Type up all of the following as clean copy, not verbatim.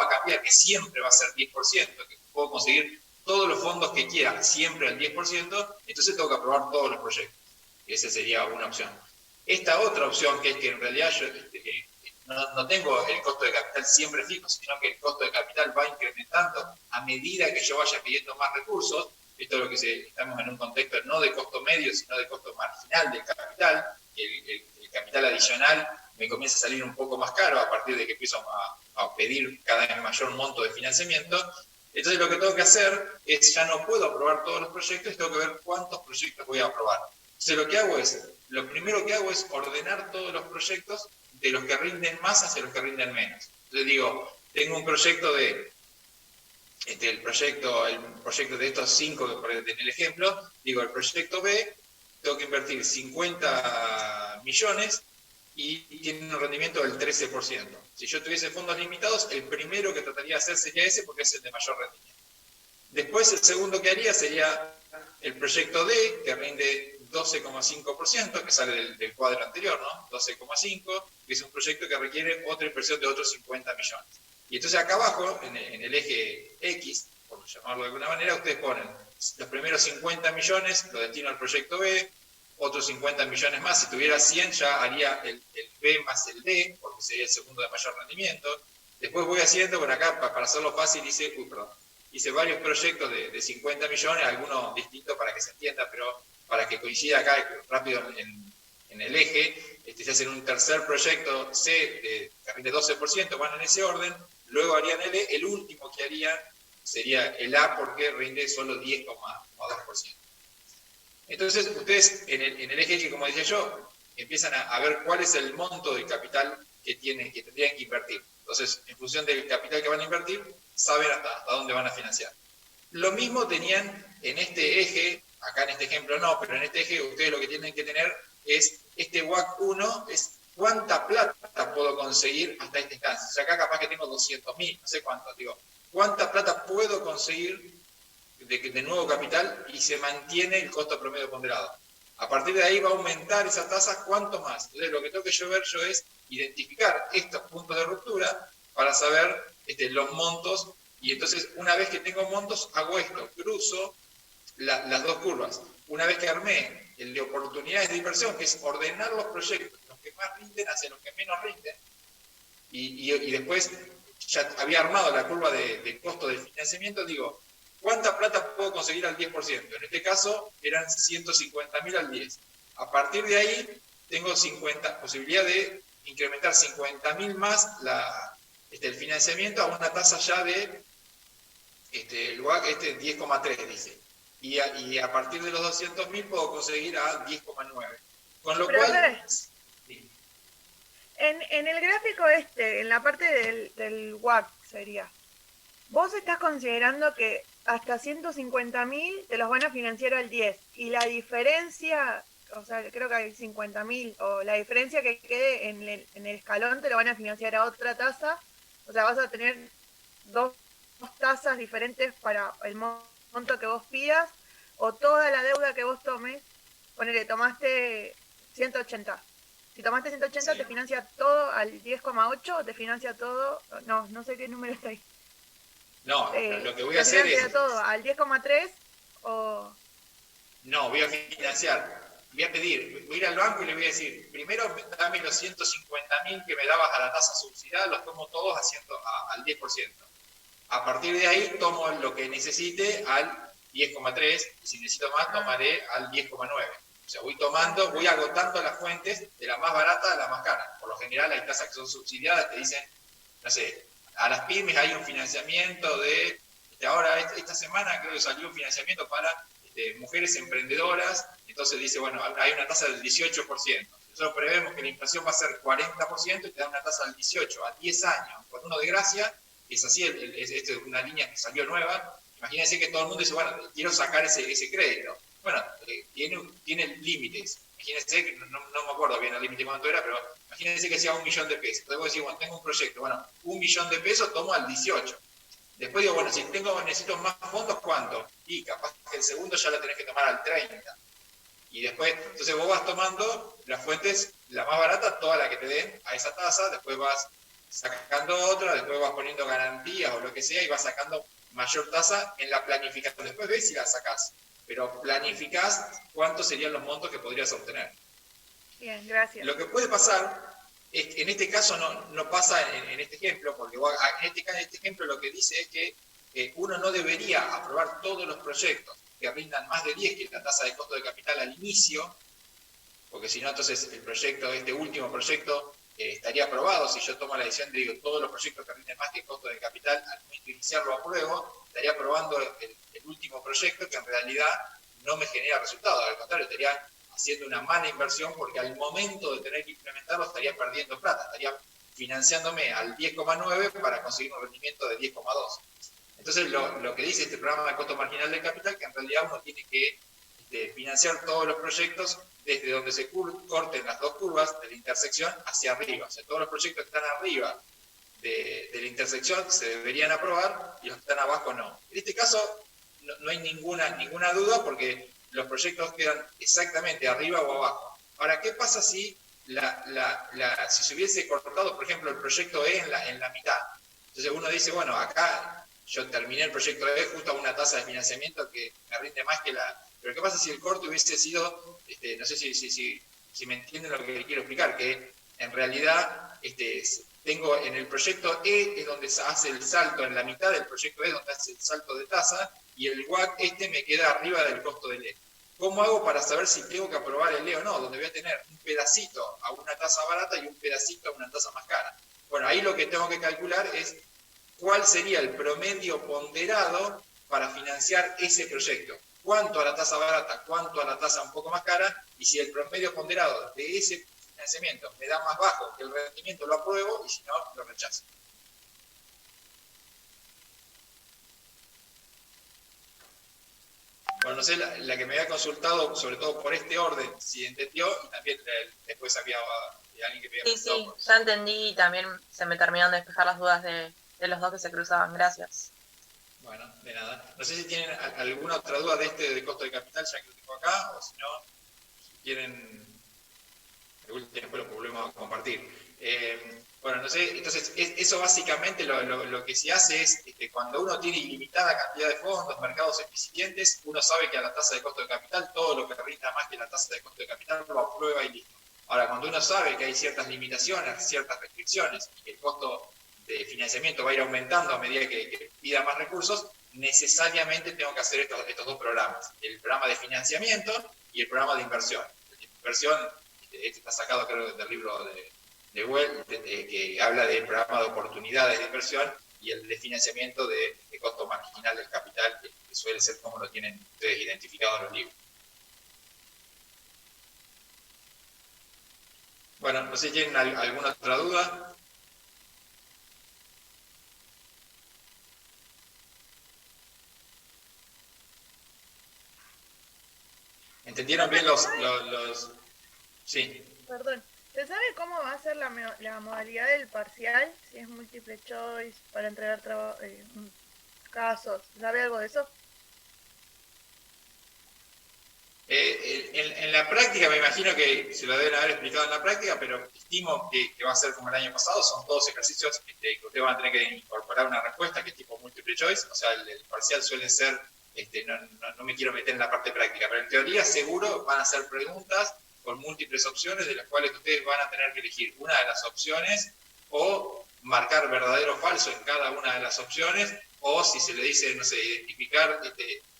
va a cambiar, que siempre va a ser 10%, que puedo conseguir todos los fondos que quiera, siempre al 10%, entonces tengo que aprobar todos los proyectos. Esa sería una opción. Esta otra opción, que es que en realidad yo no tengo el costo de capital siempre fijo, sino que el costo de capital va incrementando a medida que yo vaya pidiendo más recursos. Esto es lo que estamos en un contexto no de costo medio, sino de costo marginal del capital. El capital adicional me comienza a salir un poco más caro a partir de que empiezo a pedir cada vez mayor monto de financiamiento. Entonces lo que tengo que hacer es, ya no puedo aprobar todos los proyectos, tengo que ver cuántos proyectos voy a aprobar. Entonces lo primero que hago es ordenar todos los proyectos de los que rinden más hacia los que rinden menos. Entonces digo, tengo un proyecto el proyecto de estos 5 en el ejemplo, digo, el proyecto B, tengo que invertir 50 millones y tiene un rendimiento del 13%. Si yo tuviese fondos limitados, el primero que trataría de hacer sería ese porque es el de mayor rendimiento. Después el segundo que haría sería el proyecto D, que rinde 12,5%, que sale del cuadro anterior, ¿no? 12,5, que es un proyecto que requiere otra inversión de otros 50 millones. Y entonces acá abajo, en el eje X, por llamarlo de alguna manera, ustedes ponen los primeros 50 millones, lo destino al proyecto B, otros 50 millones más. Si tuviera 100 ya haría el B más el D, porque sería el segundo de mayor rendimiento. Después voy haciendo, por acá, para hacerlo fácil, hice varios proyectos de 50 millones, algunos distintos para que se entienda, pero para que coincida acá rápido en el eje, se hace un tercer proyecto C que rinde 12%, van en ese orden, luego harían el último que haría sería el A porque rinde solo 10,2%. Entonces, ustedes en el eje X, como decía yo, empiezan a ver cuál es el monto de capital que tendrían que invertir. Entonces, en función del capital que van a invertir, saben hasta dónde van a financiar. Lo mismo tenían en este eje, acá en este ejemplo no, pero en este eje ustedes lo que tienen que tener es, este WACC 1 es cuánta plata puedo conseguir hasta esta instancia. O sea, acá capaz que tengo 200.000, no sé cuánto, digo, cuánta plata puedo conseguir de nuevo capital y se mantiene el costo promedio ponderado. A partir de ahí va a aumentar esa tasa, ¿cuánto más? Entonces lo que tengo que ver yo es identificar estos puntos de ruptura para saber los montos, y entonces una vez que tengo montos hago esto, cruzo las dos curvas. Una vez que armé el de oportunidades de inversión, que es ordenar los proyectos, los que más rinden hacia los que menos rinden, y después ya había armado la curva de costo de financiamiento, digo, ¿cuánta plata puedo conseguir al 10%? En este caso eran 150.000 al 10%. A partir de ahí tengo posibilidad de incrementar 50.000 más el financiamiento a una tasa ya de el WACC 10,3 dice. Y a partir de los 200.000 puedo conseguir a 10,9. Con lo cual... Sí. En el gráfico en la parte del WACC sería, vos estás considerando que hasta 150.000 te los van a financiar al 10 y la diferencia, o sea, creo que hay 50.000, o la diferencia que quede en el escalón te lo van a financiar a otra tasa, o sea, vas a tener dos tasas diferentes para el monto que vos pidas, o toda la deuda que vos tomes, ponele, tomaste 180. Si tomaste 180 sí, te financia todo al 10,8 o te financia todo, no sé qué número está ahí. No, lo que voy a hacer es... todo al 10,3 o... No, voy a financiar. Voy a pedir, voy a ir al banco y le voy a decir, primero dame los 150.000 que me dabas a la tasa subsidiada, los tomo todos al 10%. A partir de ahí tomo lo que necesite al 10,3 y si necesito más tomaré al 10,9. O sea, voy agotando las fuentes de la más barata a la más cara. Por lo general hay tasas que son subsidiadas, te dicen, no sé, a las pymes hay un financiamiento de, ahora esta semana creo que salió un financiamiento para mujeres emprendedoras, entonces dice, bueno, hay una tasa del 18%. Nosotros prevemos que la inflación va a ser 40% y te da una tasa del 18% a 10 años, con uno de gracia, es así, es una línea que salió nueva. Imagínense que todo el mundo dice, bueno, quiero sacar ese crédito. Bueno, tiene límites. Imagínense que, no me acuerdo bien el límite cuánto era, pero imagínense que sea 1 millón de pesos. Entonces vos decís, bueno, tengo un proyecto, bueno, 1 millón de pesos tomo al 18. Después digo, bueno, si necesito más fondos, ¿cuánto? Y capaz que el segundo ya lo tenés que tomar al 30. Y después, entonces vos vas tomando las fuentes, la más barata, toda la que te den a esa tasa, después vas sacando otra, después vas poniendo garantías o lo que sea y vas sacando mayor tasa en la planificación. Después ves si la sacás, pero planificás cuántos serían los montos que podrías obtener. Bien, gracias. Lo que puede pasar es que en este caso no pasa en este ejemplo, porque en este ejemplo lo que dice es que uno no debería aprobar todos los proyectos que rindan más de 10, que es la tasa de costo de capital al inicio, porque si no, entonces el proyecto, este último proyecto, estaría aprobado. Si yo tomo la decisión de digo, todos los proyectos que rinden más que costo de capital, al momento de iniciar lo apruebo, estaría aprobando el último proyecto que en realidad no me genera resultados. Al contrario, estaría haciendo una mala inversión porque al momento de tener que implementarlo estaría perdiendo plata, estaría financiándome al 10,9 para conseguir un rendimiento de 10,2. Entonces, lo que dice este programa de costo marginal del capital, que en realidad uno tiene que financiar todos los proyectos desde donde se corten las dos curvas de la intersección hacia arriba. O sea, todos los proyectos que están arriba de la intersección se deberían aprobar y los que están abajo no. En este caso no hay ninguna duda porque los proyectos quedan exactamente arriba o abajo. Ahora, ¿qué pasa si si se hubiese cortado, por ejemplo, el proyecto E en la mitad? Entonces uno dice, bueno, acá yo terminé el proyecto E justo a una tasa de financiamiento que me rinde más que la... Pero ¿qué pasa si el corte hubiese sido, no sé si me entienden lo que quiero explicar, que en realidad tengo en el proyecto E es donde se hace el salto, en la mitad del proyecto E donde hace el salto de tasa, y el WACC me queda arriba del costo del E. ¿Cómo hago para saber si tengo que aprobar el E o no? Donde voy a tener un pedacito a una tasa barata y un pedacito a una tasa más cara. Bueno, ahí lo que tengo que calcular es cuál sería el promedio ponderado para financiar ese proyecto. Cuánto a la tasa barata, cuánto a la tasa un poco más cara, y si el promedio ponderado de ese financiamiento me da más bajo que el rendimiento, lo apruebo, y si no, lo rechazo. Bueno, no sé, la que me había consultado, sobre todo por este orden, si entendió, y también después había alguien que me había preguntado. Sí, ya entendí y también se me terminaron de despejar las dudas de los dos que se cruzaban. Gracias. Bueno, de nada. No sé si tienen alguna otra duda de costo de capital, ya que lo tengo acá, o si no, si quieren, después lo volvemos a compartir. Bueno, no sé, entonces eso básicamente lo que se hace es, cuando uno tiene ilimitada cantidad de fondos, mercados eficientes, uno sabe que a la tasa de costo de capital, todo lo que rinda más que la tasa de costo de capital lo aprueba y listo. Ahora, cuando uno sabe que hay ciertas limitaciones, ciertas restricciones, y que el costo de financiamiento va a ir aumentando a medida que pida más recursos, necesariamente tengo que hacer estos dos programas, el programa de financiamiento y el programa de inversión. El de inversión, este está sacado creo del libro de Well, que habla del programa de oportunidades de inversión, y el de financiamiento de costo marginal del capital, que suele ser como lo tienen ustedes identificado en los libros. Bueno, no sé si tienen alguna otra duda. ¿Entendieron bien los... Sí. Perdón. ¿Se sabe cómo va a ser la modalidad del parcial? Si es múltiple choice, para entregar casos. ¿Sabe algo de eso? En la práctica, me imagino que se lo deben haber explicado en la práctica, pero estimo que va a ser como el año pasado. Son todos ejercicios que ustedes van a tener que incorporar una respuesta que es tipo múltiple choice. O sea, el parcial suele ser... no me quiero meter en la parte práctica, pero en teoría seguro van a ser preguntas con múltiples opciones de las cuales ustedes van a tener que elegir una de las opciones o marcar verdadero o falso en cada una de las opciones, o si se le dice, no sé, identificar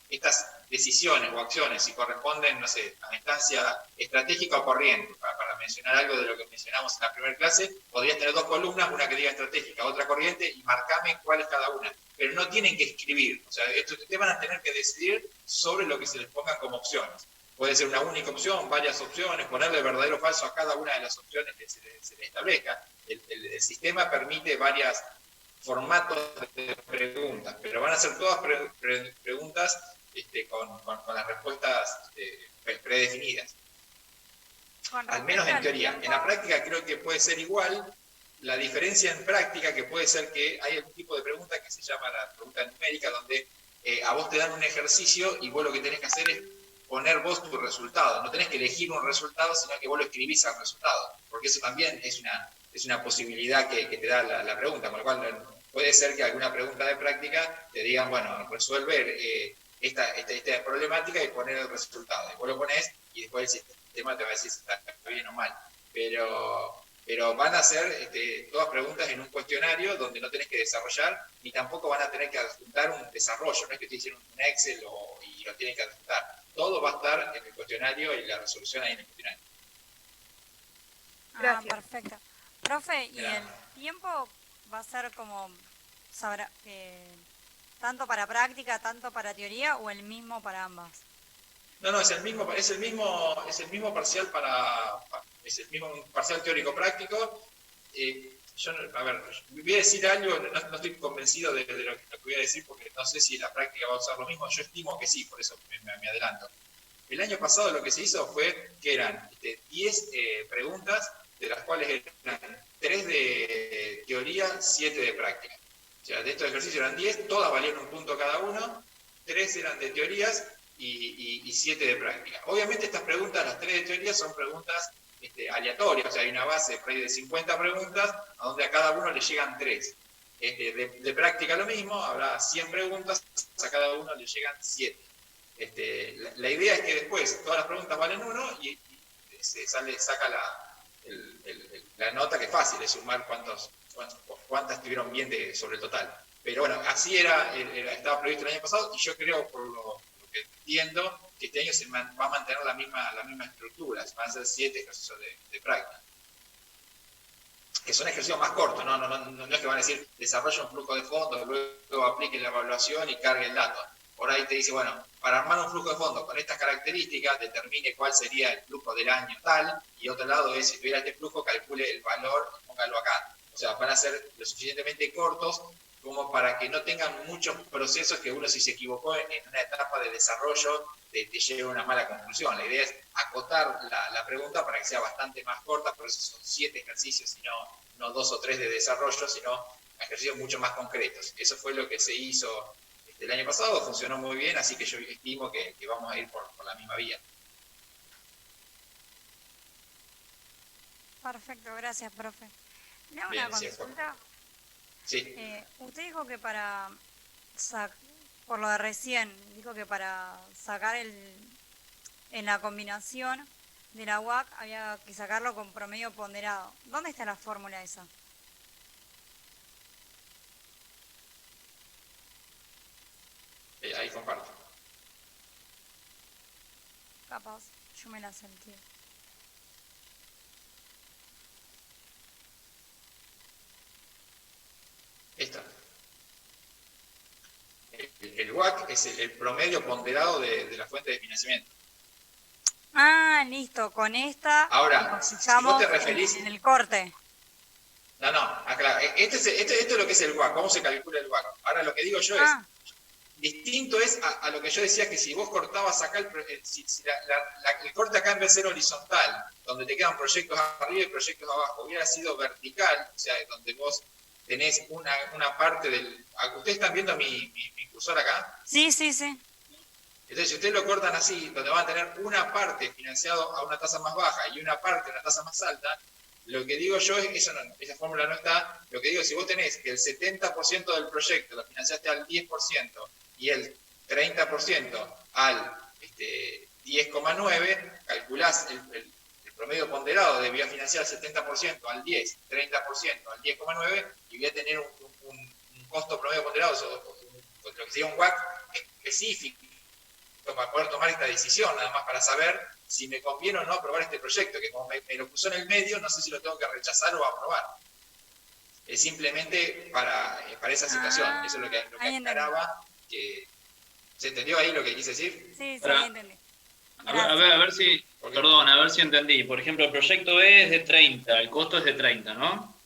estas decisiones o acciones, si corresponden, no sé, a la instancia estratégica o corriente, para mencionar algo de lo que mencionamos en la primera clase, podrías tener dos columnas, una que diga estratégica, otra corriente, y marcame cuál es cada una. Pero no tienen que escribir, o sea, ustedes van a tener que decidir sobre lo que se les pongan como opciones. Puede ser una única opción, varias opciones, ponerle verdadero o falso a cada una de las opciones que se le establezca. El sistema permite varios formatos de preguntas, pero van a ser todas preguntas con las respuestas predefinidas. Al menos en teoría. En la práctica creo que puede ser igual. La diferencia en práctica que puede ser que hay algún tipo de pregunta que se llama la pregunta numérica, donde a vos te dan un ejercicio y vos lo que tenés que hacer es poner vos tu resultado. No tenés que elegir un resultado, sino que vos lo escribís al resultado. Porque eso también es es una posibilidad que te da la pregunta, con lo cual puede ser que alguna pregunta de práctica te digan, bueno, resolver esta problemática y poner el resultado. Y vos lo pones y después el sistema te va a decir si está bien o mal. Pero van a ser todas preguntas en un cuestionario donde no tenés que desarrollar, ni tampoco van a tener que adjuntar un desarrollo, no es que te hicieron un Excel y lo tienen que adjuntar. Todo va a estar en el cuestionario y la resolución ahí en el cuestionario. Gracias. Perfecto. Profe, ¿y Mirá. el tiempo va a ser como, sabrá, tanto para práctica, tanto para teoría o el mismo para ambas? No, es el mismo parcial es el mismo parcial teórico práctico. Voy a decir algo, no estoy convencido de lo que voy a decir porque no sé si la práctica va a usar lo mismo. Yo estimo que sí, por eso me adelanto. El año pasado lo que se hizo fue que eran 10 preguntas, de las cuales eran 3 de teoría, 7 de práctica. O sea, de estos ejercicios eran 10, todas valían un punto cada uno, 3 eran de teorías y 7 de práctica. Obviamente estas preguntas, las 3 de teoría, son preguntas aleatorias, o sea, hay una base por ahí de 50 preguntas, a donde a cada uno le llegan 3. De práctica lo mismo, habrá 100 preguntas, a cada uno le llegan 7. La idea es que después todas las preguntas valen 1 y se saca la nota, que es fácil, es sumar cuántas estuvieron bien sobre el total. Pero bueno, así estaba previsto el año pasado, y yo creo, por lo que entiendo, que este año se va a mantener la misma estructura, van a ser 7 ejercicios de práctica. Que son ejercicios más cortos, no es que van a decir, desarrolla un flujo de fondos, luego aplique la evaluación y cargue el dato. Por ahí te dice, bueno, para armar un flujo de fondos con estas características, determine cuál sería el flujo del año tal, y otro lado es, si tuviera este flujo, calcule el valor y póngalo acá. O sea, van a ser lo suficientemente cortos como para que no tengan muchos procesos que uno, si se equivocó en una etapa de desarrollo, te lleve a una mala conclusión. La idea es acotar la pregunta para que sea bastante más corta, por eso son 7 ejercicios y no 2 o 3 de desarrollo, sino ejercicios mucho más concretos. Eso fue lo que se hizo el año pasado, funcionó muy bien, así que yo estimo que vamos a ir por la misma vía. Perfecto, gracias, profe. Le hago Bien, una consulta. Sí. Usted dijo que por lo de recién, dijo que para sacar en la combinación de la UAC había que sacarlo con promedio ponderado. ¿Dónde está la fórmula esa? Ahí comparto. Capaz, yo me la sentí. Esta. El WACC es el promedio ponderado de la fuente de financiamiento. Ah, listo, con esta Ahora, nos si fijamos vos te referís... en el corte. No, aclaro. Esto es lo que es el WACC, cómo se calcula el WACC. Ahora lo que digo yo es, distinto es a lo que yo decía, que si vos cortabas acá, el corte acá en vez de ser horizontal, donde te quedan proyectos arriba y proyectos abajo, hubiera sido vertical, o sea, donde vos tenés una parte del... ¿Ustedes están viendo mi cursor acá? Sí. Entonces, si ustedes lo cortan así, donde van a tener una parte financiado a una tasa más baja y una parte a una tasa más alta, lo que digo yo es, esa fórmula no está, lo que digo es, si vos tenés que el 70% del proyecto lo financiaste al 10% y el 30% al 10,9%, calculás el promedio ponderado de voy a financiar el 70% al 10, 30% al 10,9% y voy a tener un costo promedio ponderado, lo que sería un WACC específico, para poder tomar esta decisión, nada más para saber si me conviene o no aprobar este proyecto, que como me lo puso en el medio, no sé si lo tengo que rechazar o aprobar. Es simplemente para esa situación. Eso es lo que aclaraba. ¿Se entendió ahí lo que quise decir? Sí, entendí. A ver si entendí. Por ejemplo, el proyecto E es de 30, el costo es de 30, ¿no?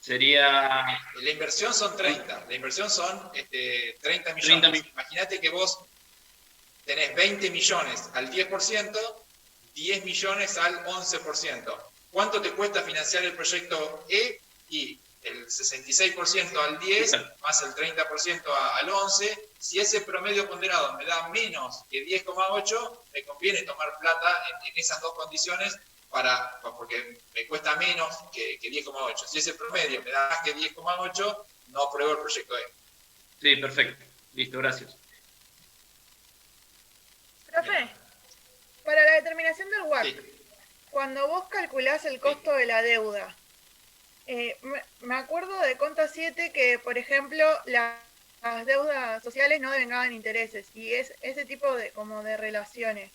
Sería... La inversión son 30. La inversión son 30 millones. Imagínate que vos tenés 20 millones al 10%, 10 millones al 11%. ¿Cuánto te cuesta financiar el proyecto E? Y el 66% al 10, más el 30% al 11. Si ese promedio ponderado me da menos que 10,8, me conviene tomar plata en esas dos condiciones porque me cuesta menos que 10,8. Si ese promedio me da más que 10,8, no apruebo el proyecto E. Sí, perfecto. Listo, gracias. Profe, para la determinación del WACC, Sí. cuando vos calculás el costo de la deuda, me acuerdo de Conta 7 que, por ejemplo, las deudas sociales no devengaban intereses y es ese tipo de como de relaciones.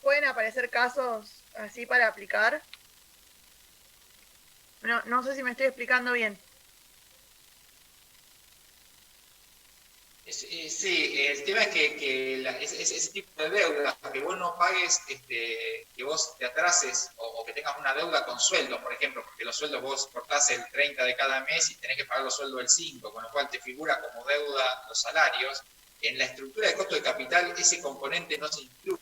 ¿Pueden aparecer casos así para aplicar? No sé si me estoy explicando bien. Sí, el tema es que ese tipo de deuda, que vos no pagues, que vos te atrases o que tengas una deuda con sueldos, por ejemplo, porque los sueldos vos cortás el 30 de cada mes y tenés que pagar los sueldos el 5, con lo cual te figura como deuda los salarios. En la estructura de costo de capital ese componente no se incluye.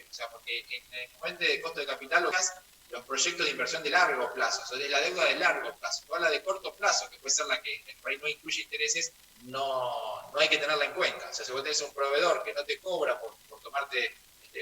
O sea, porque en el componente de costo de capital lo que es los proyectos de inversión de largo plazo, o sea, de la deuda de largo plazo. Toda la de corto plazo, que puede ser la que por ahí no incluye intereses, no hay que tenerla en cuenta. O sea, si vos tenés un proveedor que no te cobra por tomarte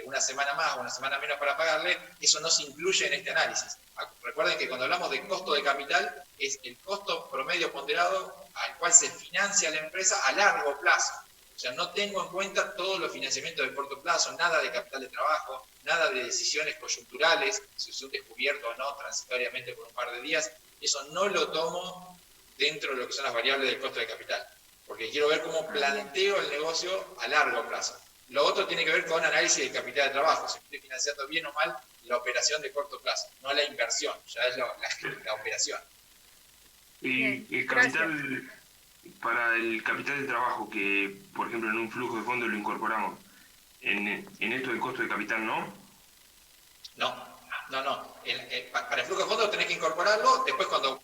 una semana más o una semana menos para pagarle, eso no se incluye en este análisis. Recuerden que cuando hablamos de costo de capital, es el costo promedio ponderado al cual se financia la empresa a largo plazo. O sea, no tengo en cuenta todos los financiamientos de corto plazo, nada de capital de trabajo, nada de decisiones coyunturales, si son descubiertos o no transitoriamente por un par de días. Eso no lo tomo dentro de lo que son las variables del costo de capital, porque quiero ver cómo planteo el negocio a largo plazo. Lo otro tiene que ver con análisis de capital de trabajo, si estoy financiando bien o mal la operación de corto plazo, no la inversión, ya es la operación. Bien, Y el capital, para el capital de trabajo, que por ejemplo en un flujo de fondos lo incorporamos, en esto del costo de capital, ¿no? No. Para el flujo de fondos tenés que incorporarlo. Después, cuando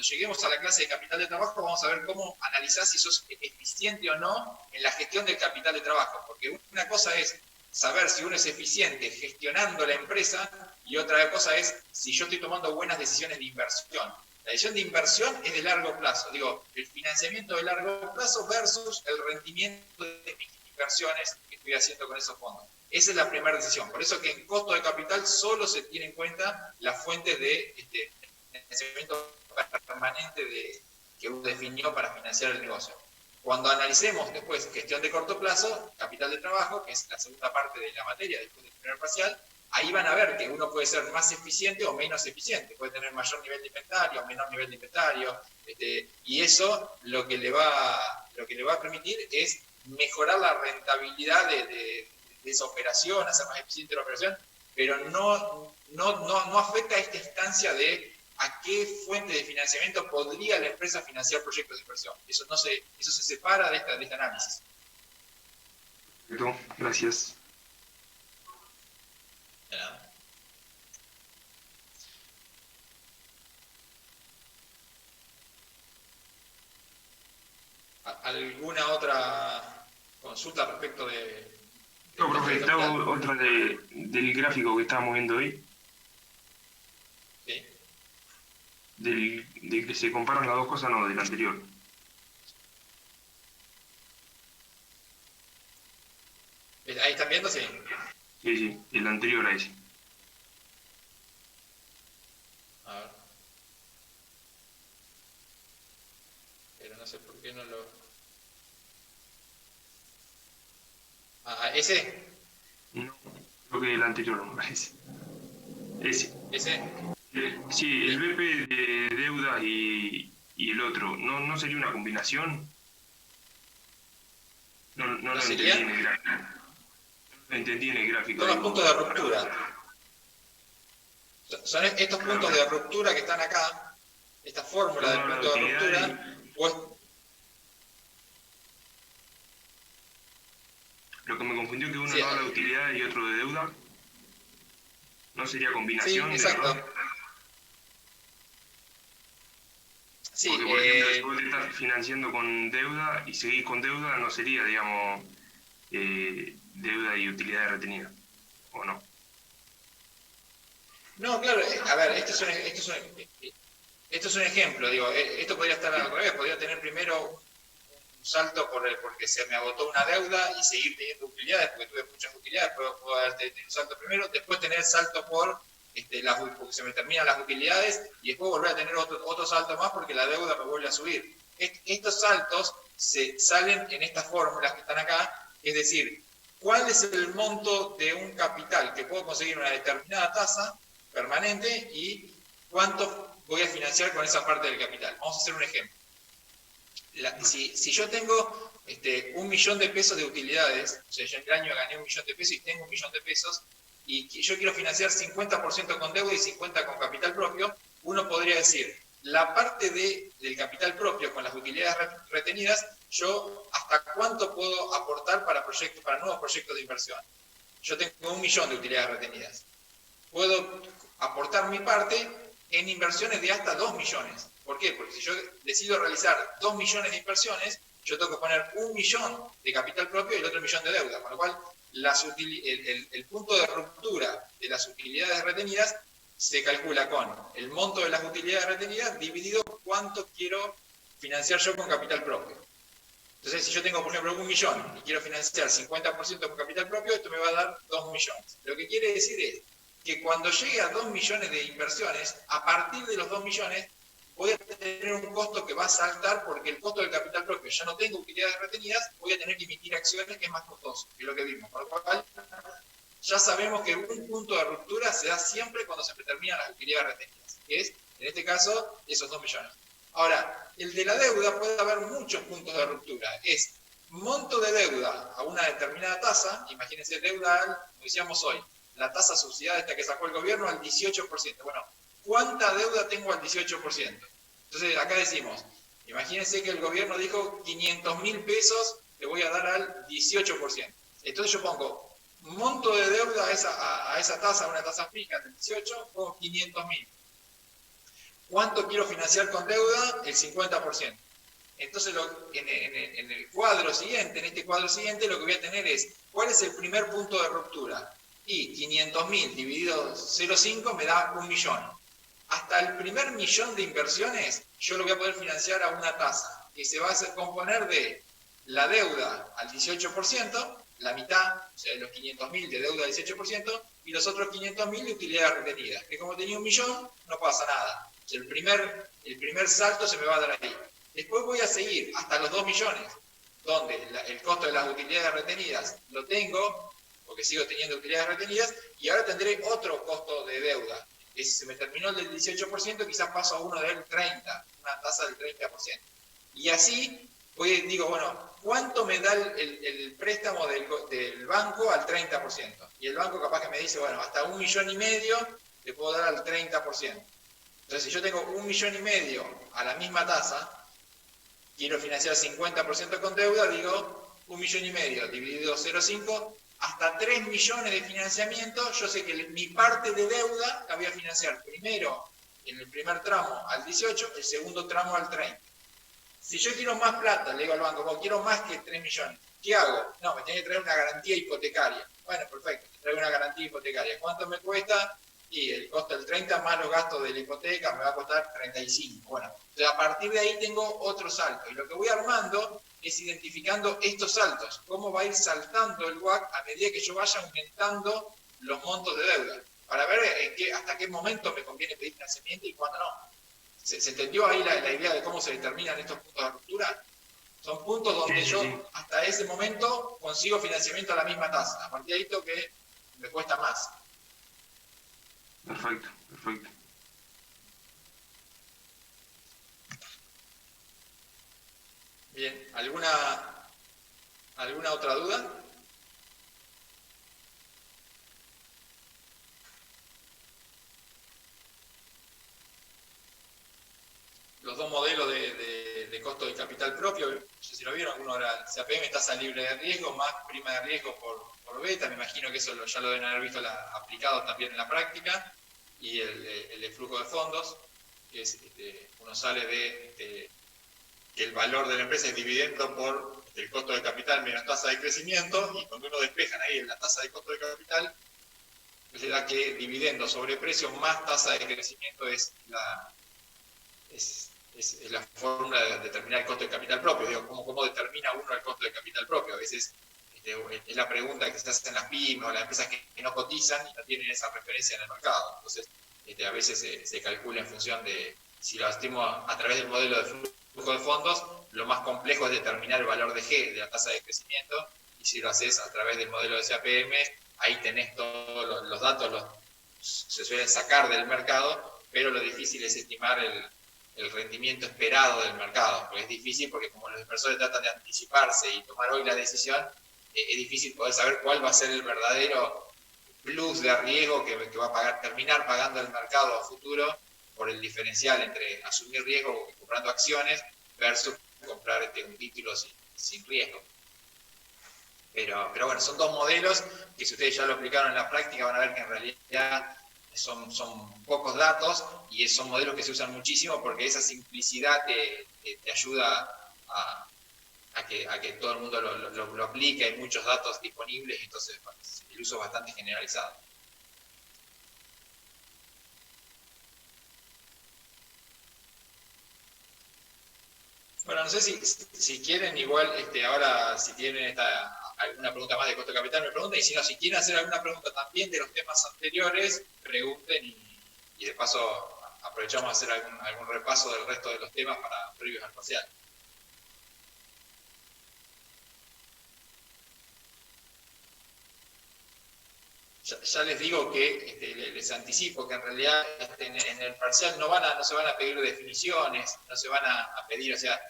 lleguemos a la clase de capital de trabajo, vamos a ver cómo analizar si sos eficiente o no en la gestión del capital de trabajo. Porque una cosa es saber si uno es eficiente gestionando la empresa y otra cosa es si yo estoy tomando buenas decisiones de inversión. La decisión de inversión es de largo plazo. Digo, el financiamiento de largo plazo versus el rendimiento de mis inversiones que estoy haciendo con esos fondos. Esa es la primera decisión. Por eso que en costo de capital solo se tiene en cuenta las fuentes de financiamiento permanente que uno definió para financiar el negocio. Cuando analicemos después gestión de corto plazo, capital de trabajo, que es la segunda parte de la materia después del primer parcial, ahí van a ver que uno puede ser más eficiente o menos eficiente, puede tener mayor nivel de inventario o menor nivel de inventario, y eso lo que le va a permitir es mejorar la rentabilidad de esa operación, hacer más eficiente la operación, pero no afecta a esta instancia de a qué fuente de financiamiento podría la empresa financiar proyectos de inversión. Eso se separa de este análisis. Perfecto, gracias. De nada. ¿Alguna otra consulta respecto de... No, profe, te hago otra del gráfico que estábamos viendo hoy, ¿Sí? del que se comparan las dos cosas, no, del anterior. ¿Ahí están viendo? Sí. Sí, el anterior a ese. A ver. Pero no sé por qué no lo... ¿Ese? No, creo que el anterior me parece. Ese. ¿Ese? Sí, el BP de deuda y el otro, ¿no sería una combinación? No lo entendí sería? en el gráfico. No lo entendí en el gráfico. Son los digo, puntos de ruptura. Son estos puntos de ruptura que están acá, esta fórmula de puntos de ruptura, pues... Lo que me confundió es que uno Sí, no habla de utilidad y otro de deuda. ¿No sería Sí, combinación? exacto. Sí, Porque, por ejemplo, si vos te estás financiando con deuda y seguís con deuda, no sería, digamos, deuda y utilidad retenida, ¿o no? no, claro, a ver, esto es un ejemplo, digo, esto podría estar al revés, podría tener primero un salto porque se me agotó una deuda y seguir teniendo utilidades, porque tuve muchas utilidades, puedo haber tenido un salto primero, después tener salto por porque se me terminan las utilidades y después volver a tener otro salto más porque la deuda me vuelve a subir. Estos saltos se salen en estas fórmulas que están acá, es decir, ¿cuál es el monto de un capital que puedo conseguir una determinada tasa permanente y cuánto voy a financiar con esa parte del capital? Vamos a hacer un ejemplo. Si yo tengo 1 millón de pesos de utilidades, o sea, yo en el año gané 1 millón de pesos y tengo 1 millón de pesos, y yo quiero financiar 50% con deuda y 50% con capital propio, uno podría decir, la parte del capital propio con las utilidades retenidas, yo hasta cuánto puedo aportar para nuevos proyectos de inversión. Yo tengo 1 millón de utilidades retenidas. Puedo aportar mi parte en inversiones de hasta 2 millones. ¿Por qué? Porque si yo decido realizar 2 millones de inversiones, yo tengo que poner 1 millón de capital propio y el otro millón de deuda, con lo cual el punto de ruptura de las utilidades retenidas se calcula con el monto de las utilidades retenidas dividido cuánto quiero financiar yo con capital propio. Entonces, si yo tengo, por ejemplo, 1 millón y quiero financiar 50% con capital propio, esto me va a dar 2 millones. Lo que quiere decir es que cuando llegue a 2 millones de inversiones, a partir de los 2 millones, voy a tener un costo que va a saltar porque el costo del capital propio ya no tengo utilidades retenidas, voy a tener que emitir acciones que es más costoso, que es lo que vimos. Por lo cual, ya sabemos que un punto de ruptura se da siempre cuando se terminan las utilidades retenidas, que es, en este caso, esos 2 millones. Ahora, el de la deuda puede haber muchos puntos de ruptura. Es monto de deuda a una determinada tasa, imagínense deuda, como decíamos hoy, la tasa subsidiada esta que sacó el gobierno al 18%. Bueno, ¿cuánta deuda tengo al 18%? Entonces acá decimos, imagínense que el gobierno dijo 500.000 pesos le voy a dar al 18%. Entonces yo pongo monto de deuda a esa tasa, una tasa fija del 18, pongo 500.000. ¿Cuánto quiero financiar con deuda? El 50%. Entonces en el cuadro siguiente, en este cuadro siguiente, lo que voy a tener es, ¿cuál es el primer punto de ruptura? Y 500.000 dividido 0,5 me da 1 millón. Hasta el primer millón de inversiones yo lo voy a poder financiar a una tasa que se va a hacer componer de la deuda al 18%, la mitad, o sea, los 500.000 de deuda al 18%, y los otros 500.000 de utilidades retenidas, que como tenía 1 millón, no pasa nada. O sea, el primer salto se me va a dar ahí. Después voy a seguir hasta los 2 millones, donde el costo de las utilidades retenidas lo tengo, porque sigo teniendo utilidades retenidas, y ahora tendré otro costo de deuda. Se me terminó el del 18%, quizás paso a uno del 30%, una tasa del 30%. Y así digo, bueno, ¿cuánto me da el préstamo del banco al 30%? Y el banco capaz que me dice, bueno, hasta 1,5 millones le puedo dar al 30%. Entonces, si yo tengo 1,5 millones a la misma tasa, quiero financiar 50% con deuda, digo 1,5 millones dividido 0,5, hasta 3 millones de financiamiento, yo sé que mi parte de deuda la voy a financiar primero en el primer tramo al 18, el segundo tramo al 30. Si yo quiero más plata, le digo al banco, bueno, quiero más que 3 millones, ¿qué hago? No, me tiene que traer una garantía hipotecaria. Bueno, perfecto, te traigo una garantía hipotecaria. ¿Cuánto me cuesta? Y el costo del 30 más los gastos de la hipoteca me va a costar 35. Bueno, entonces a partir de ahí tengo otro salto. Y lo que voy armando es identificando estos saltos. Cómo va a ir saltando el WACC a medida que yo vaya aumentando los montos de deuda. Para ver hasta qué momento me conviene pedir financiamiento y cuándo no. ¿Se entendió ahí la idea de cómo se determinan estos puntos de ruptura? Son puntos donde yo hasta ese momento consigo financiamiento a la misma tasa. A partir de ahí tengo que me cuesta más. Perfecto, perfecto. Bien, ¿alguna otra duda? Los dos modelos de costo de capital propio, no sé si lo vieron, uno era CAPM, tasa libre de riesgo, más prima de riesgo por beta, me imagino que eso ya lo deben haber visto aplicado también en la práctica, y el de flujo de fondos, que es, uno sale de que el valor de la empresa es dividendo por el costo de capital menos tasa de crecimiento, y cuando uno despejan ahí en la tasa de costo de capital, le da que dividendo sobre precio más tasa de crecimiento es es la fórmula de determinar el costo de capital propio. Digo, ¿cómo determina uno el costo de capital propio? A veces es la pregunta que se hace en las pymes o las empresas que no cotizan y no tienen esa referencia en el mercado. Entonces, a veces se calcula en función de, si lo hacemos a través del modelo de flujo de fondos, lo más complejo es determinar el valor de G, de la tasa de crecimiento, y si lo haces a través del modelo de CAPM, ahí tenés todos los datos, se suelen sacar del mercado, pero lo difícil es estimar el rendimiento esperado del mercado, porque es difícil, porque como los inversores tratan de anticiparse y tomar hoy la decisión, es difícil poder saber cuál va a ser el verdadero plus de riesgo que va a terminar pagando el mercado a futuro por el diferencial entre asumir riesgo comprando acciones versus comprar un título sin riesgo. Pero bueno, son dos modelos que si ustedes ya lo aplicaron en la práctica van a ver que en realidad son pocos datos y son modelos que se usan muchísimo porque esa simplicidad te ayuda a que todo el mundo lo aplique, hay muchos datos disponibles, entonces el uso es bastante generalizado. Bueno, no sé si quieren, igual ahora si tienen alguna pregunta más de costo de capital me preguntan, y si no, si quieren hacer alguna pregunta también de los temas anteriores, pregunten y de paso aprovechamos a hacer algún repaso del resto de los temas para previos al parcial. Ya les digo que les anticipo que en realidad en el parcial no se van a pedir definiciones, no se van a pedir, o sea,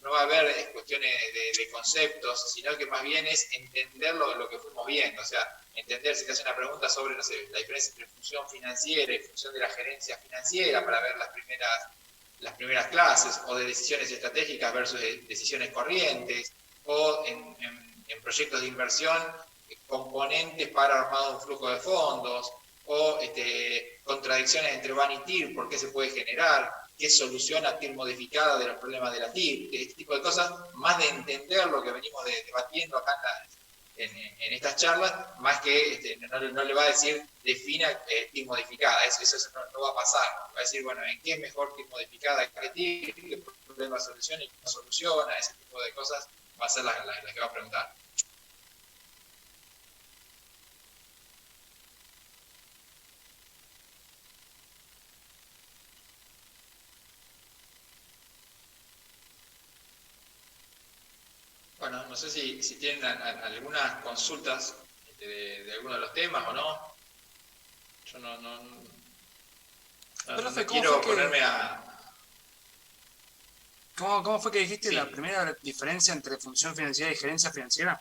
no va a haber cuestiones de conceptos, sino que más bien es entender lo que fuimos viendo, o sea, entender si te hace una pregunta sobre, no sé, la diferencia entre función financiera y función de la gerencia financiera para ver las primeras clases, o de decisiones estratégicas versus decisiones corrientes, o en proyectos de inversión, componentes para armado de un flujo de fondos, o contradicciones entre VAN y TIR, por qué se puede generar, qué soluciona TIR modificada de los problemas de la TIR, este tipo de cosas, más de entender lo que venimos debatiendo acá en estas charlas, más que no le va a decir defina TIR modificada, eso no va a pasar, va a decir, bueno, en qué es mejor TIR modificada que TIR, qué problema soluciona y qué no soluciona, ese tipo de cosas va a ser las que va a preguntar. Bueno, no sé si tienen algunas consultas de alguno de los temas o no. Yo no Profe, quiero ponerme a... ¿Cómo fue que dijiste Sí. la primera diferencia entre función financiera y gerencia financiera?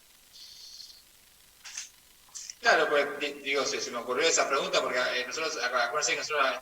Claro, pues digo, se me ocurrió esa pregunta porque nosotros, acuérdense que nosotros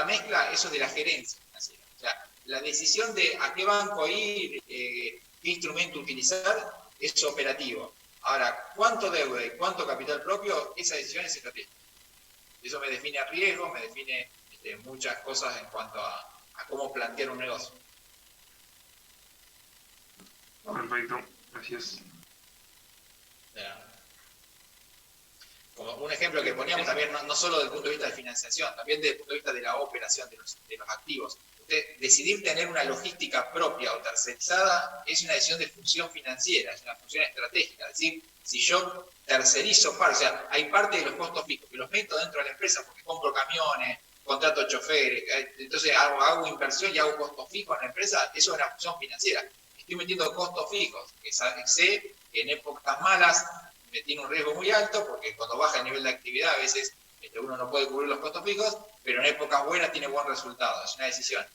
la mezcla, eso es de la gerencia financiera. O sea, la decisión de a qué banco ir, qué instrumento utilizar, es operativo. Ahora, cuánto deuda y cuánto capital propio, esa decisión es estratégica. Eso me define riesgo, me define muchas cosas en cuanto a cómo plantear un negocio. Perfecto, gracias. Como un ejemplo que poníamos también, no solo desde el punto de vista de financiación, también desde el punto de vista de la operación de los activos. Decidir tener una logística propia o tercerizada es una decisión de función financiera, es una función estratégica. Es decir, si yo tercerizo o sea, hay parte de los costos fijos que los meto dentro de la empresa porque compro camiones, contrato choferes, entonces hago inversión y hago costos fijos en la empresa, eso es una función financiera. Estoy metiendo costos fijos, que sé que en épocas malas me tiene un riesgo muy alto porque cuando baja el nivel de actividad a veces uno no puede cubrir los costos fijos, pero en épocas buenas tiene buen resultado, es una decisión.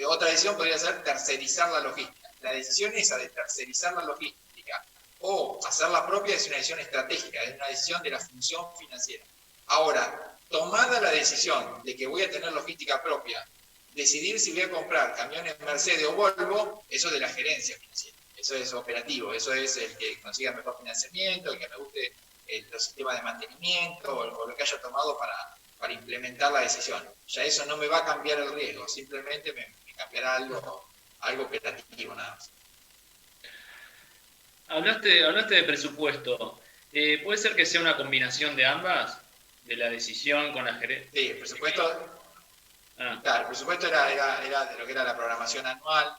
Otra decisión podría ser tercerizar la logística. La decisión esa de tercerizar la logística o hacerla propia es una decisión estratégica, es una decisión de la función financiera. Ahora, tomada la decisión de que voy a tener logística propia, decidir si voy a comprar camiones Mercedes o Volvo, eso es de la gerencia financiera. Eso es operativo, eso es el que consiga mejor financiamiento, el que me guste los sistemas de mantenimiento o lo que haya tomado para implementar la decisión. Ya eso no me va a cambiar el riesgo, simplemente me cambiará algo operativo nada más. Hablaste de presupuesto. ¿Puede ser que sea una combinación de ambas? ¿De la decisión con la gerencia? Sí, el presupuesto, claro, el presupuesto era de lo que era la programación anual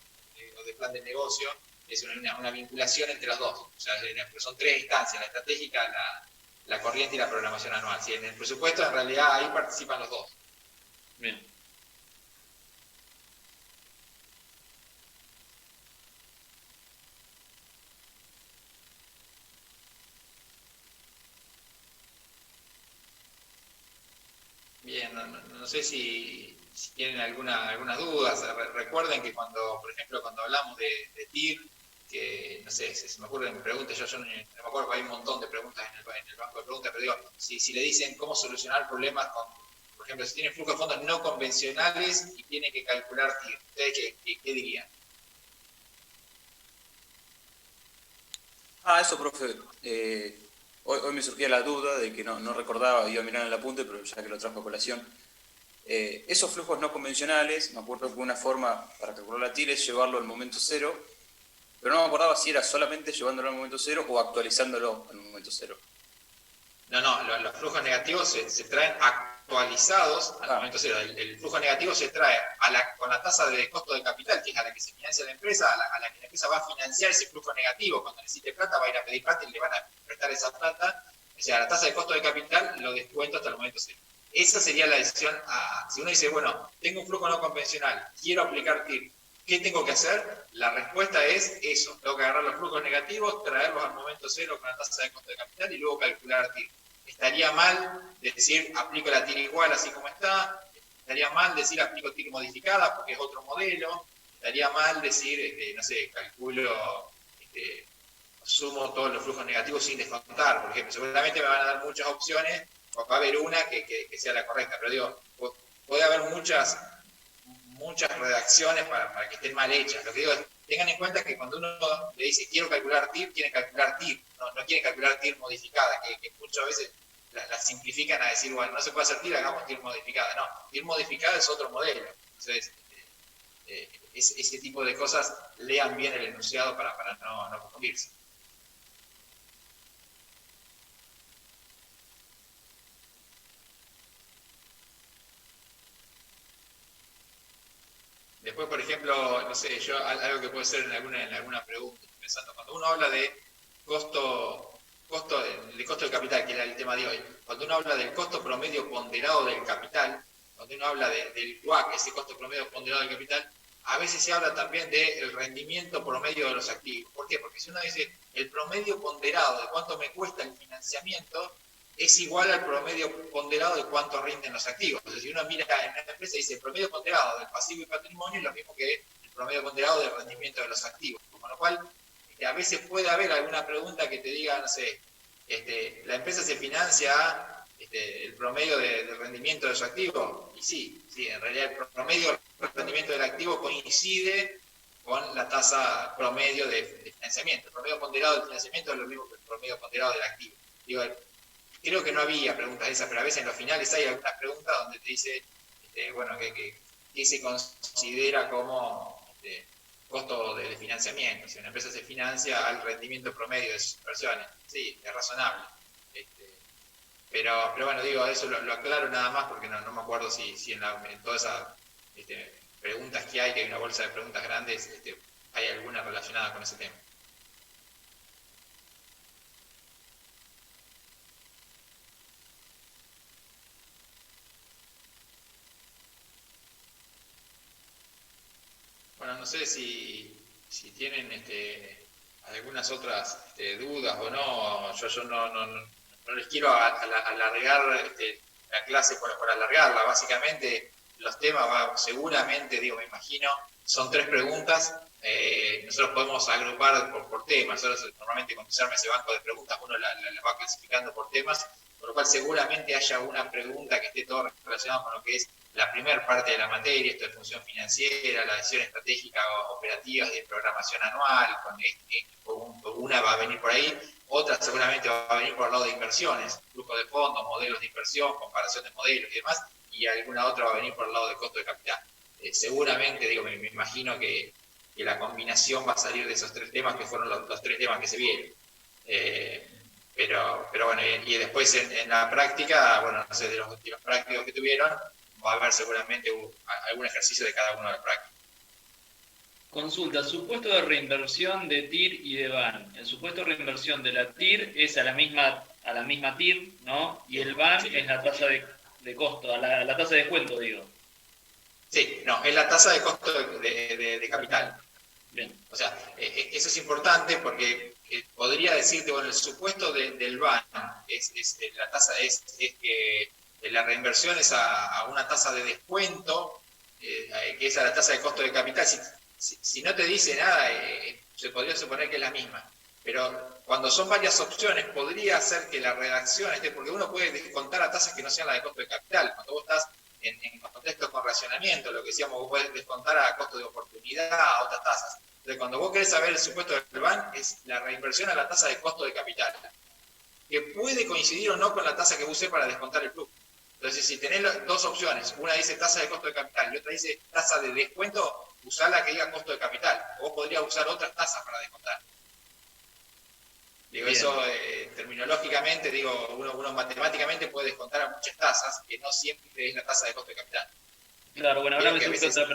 o de plan de negocio, es una vinculación entre los dos. O sea, son tres instancias, la estratégica, la corriente y la programación anual. ¿Sí? En el presupuesto, en realidad, ahí participan los dos. Bien. Bien, no sé si tienen algunas dudas. Recuerden que por ejemplo, cuando hablamos de TIR, que no sé, se me ocurren preguntas, yo no me acuerdo que hay un montón de preguntas en el banco de preguntas, pero digo, si le dicen cómo solucionar problemas por ejemplo, si tienen flujo de fondos no convencionales y tienen que calcular TIR, ¿ustedes qué dirían? Eso, profe. Hoy me surgía la duda de que no recordaba, iba a mirar en el apunte, pero ya que lo trajo a colación. Esos flujos no convencionales, me acuerdo que una forma para calcular la TIR es llevarlo al momento cero, pero no me acordaba si era solamente llevándolo al momento cero o actualizándolo al momento cero. No, los flujos negativos se traen actualizados al momento cero. El flujo negativo se trae con la tasa de costo de capital, que es a la que se financia la empresa, a la que la empresa va a financiar ese flujo negativo. Cuando necesite plata va a ir a pedir plata y le van a prestar esa plata. O sea, la tasa de costo de capital lo descuento hasta el momento cero. Esa sería la decisión. Si uno dice, bueno, tengo un flujo no convencional, quiero aplicar TIR, ¿qué tengo que hacer? La respuesta es eso. Tengo que agarrar los flujos negativos, traerlos al momento cero con la tasa de costo de capital y luego calcular TIR. Estaría mal decir aplico la TIR igual así como está, estaría mal decir aplico TIR modificada porque es otro modelo, estaría mal decir, no sé, calculo, sumo todos los flujos negativos sin descontar, por ejemplo. Seguramente me van a dar muchas opciones, o va a haber una que sea la correcta, pero digo, puede haber muchas redacciones para que estén mal hechas. Lo que digo es, tengan en cuenta que cuando uno le dice quiero calcular TIR, quieren calcular TIR, no quieren calcular TIR modificada, que muchas veces la simplifican a decir, bueno, no se puede hacer TIR, hagamos TIR modificada. No, TIR modificada es otro modelo. Entonces, ese tipo de cosas, lean bien el enunciado para no confundirse. Después, por ejemplo, no sé, algo que puede ser en alguna pregunta, pensando, cuando uno habla de costo del capital, que era el tema de hoy, cuando uno habla del costo promedio ponderado del capital, cuando uno habla del WACC, ese costo promedio ponderado del capital, a veces se habla también del rendimiento promedio de los activos. ¿Por qué? Porque si uno dice el promedio ponderado de cuánto me cuesta el financiamiento, es igual al promedio ponderado de cuánto rinden los activos. Entonces, si uno mira en una empresa y dice el promedio ponderado del pasivo y patrimonio es lo mismo que el promedio ponderado del rendimiento de los activos. Con lo cual, a veces puede haber alguna pregunta que te diga, no sé, la empresa se financia el promedio del rendimiento de su activo, y sí, en realidad el promedio del rendimiento del activo coincide con la tasa promedio de financiamiento. El promedio ponderado del financiamiento es lo mismo que el promedio ponderado del activo. Digo, creo que no había preguntas de esas, pero a veces en los finales hay algunas preguntas donde te dice, bueno, que se considera como costo de financiamiento. Si una empresa se financia al rendimiento promedio de sus inversiones, sí, es razonable. Pero bueno, digo, eso lo aclaro nada más porque no me acuerdo si en todas esas preguntas que hay una bolsa de preguntas grandes, hay alguna relacionada con ese tema. Bueno, no sé si tienen algunas otras dudas o no. Yo no les quiero alargar la clase por alargarla. Básicamente, los temas seguramente, me imagino, son 3 preguntas. Nosotros podemos agrupar por temas. Nosotros normalmente cuando se arma ese banco de preguntas uno la va clasificando por temas, por lo cual seguramente haya una pregunta que esté todo relacionada con lo que es la primera parte de la materia, esto de función financiera, la decisión estratégica operativa de programación anual, una va a venir por ahí, otra seguramente va a venir por el lado de inversiones, flujo de fondos, modelos de inversión, comparación de modelos y demás, y alguna otra va a venir por el lado de costo de capital. Seguramente, me imagino que la combinación va a salir de esos 3 temas que fueron los 3 temas que se vieron. Pero bueno, y después en la práctica, bueno, no sé, de los últimos prácticos que tuvieron, va a haber seguramente algún ejercicio de cada uno de las prácticas. Consulta, supuesto de reinversión de TIR y de BAN. El supuesto de reinversión de la TIR es a la misma TIR, ¿no? Y el BAN es la tasa de costo, la tasa de descuento, digo. Sí, no, es la tasa de costo de capital. Bien. O sea, eso es importante porque podría decirte, bueno, el supuesto del BAN la tasa es que la reinversión es a una tasa de descuento, que es a la tasa de costo de capital. Si no te dice nada, se podría suponer que es la misma. Pero cuando son varias opciones, podría ser que la redacción porque uno puede descontar a tasas que no sean la de costo de capital. Cuando vos estás en contexto con racionamiento, lo que decíamos, vos podés descontar a costo de oportunidad, a otras tasas. Entonces, cuando vos querés saber el supuesto del BAN, es la reinversión a la tasa de costo de capital, que puede coincidir o no con la tasa que usé para descontar el flujo. Entonces, si tenés 2 opciones, una dice tasa de costo de capital y otra dice tasa de descuento, usá la que diga costo de capital. Vos podrías usar otras tasas para descontar. Digo, eso terminológicamente, uno matemáticamente puede descontar a muchas tasas, que no siempre es la tasa de costo de capital. Claro, bueno, ahora me surge otra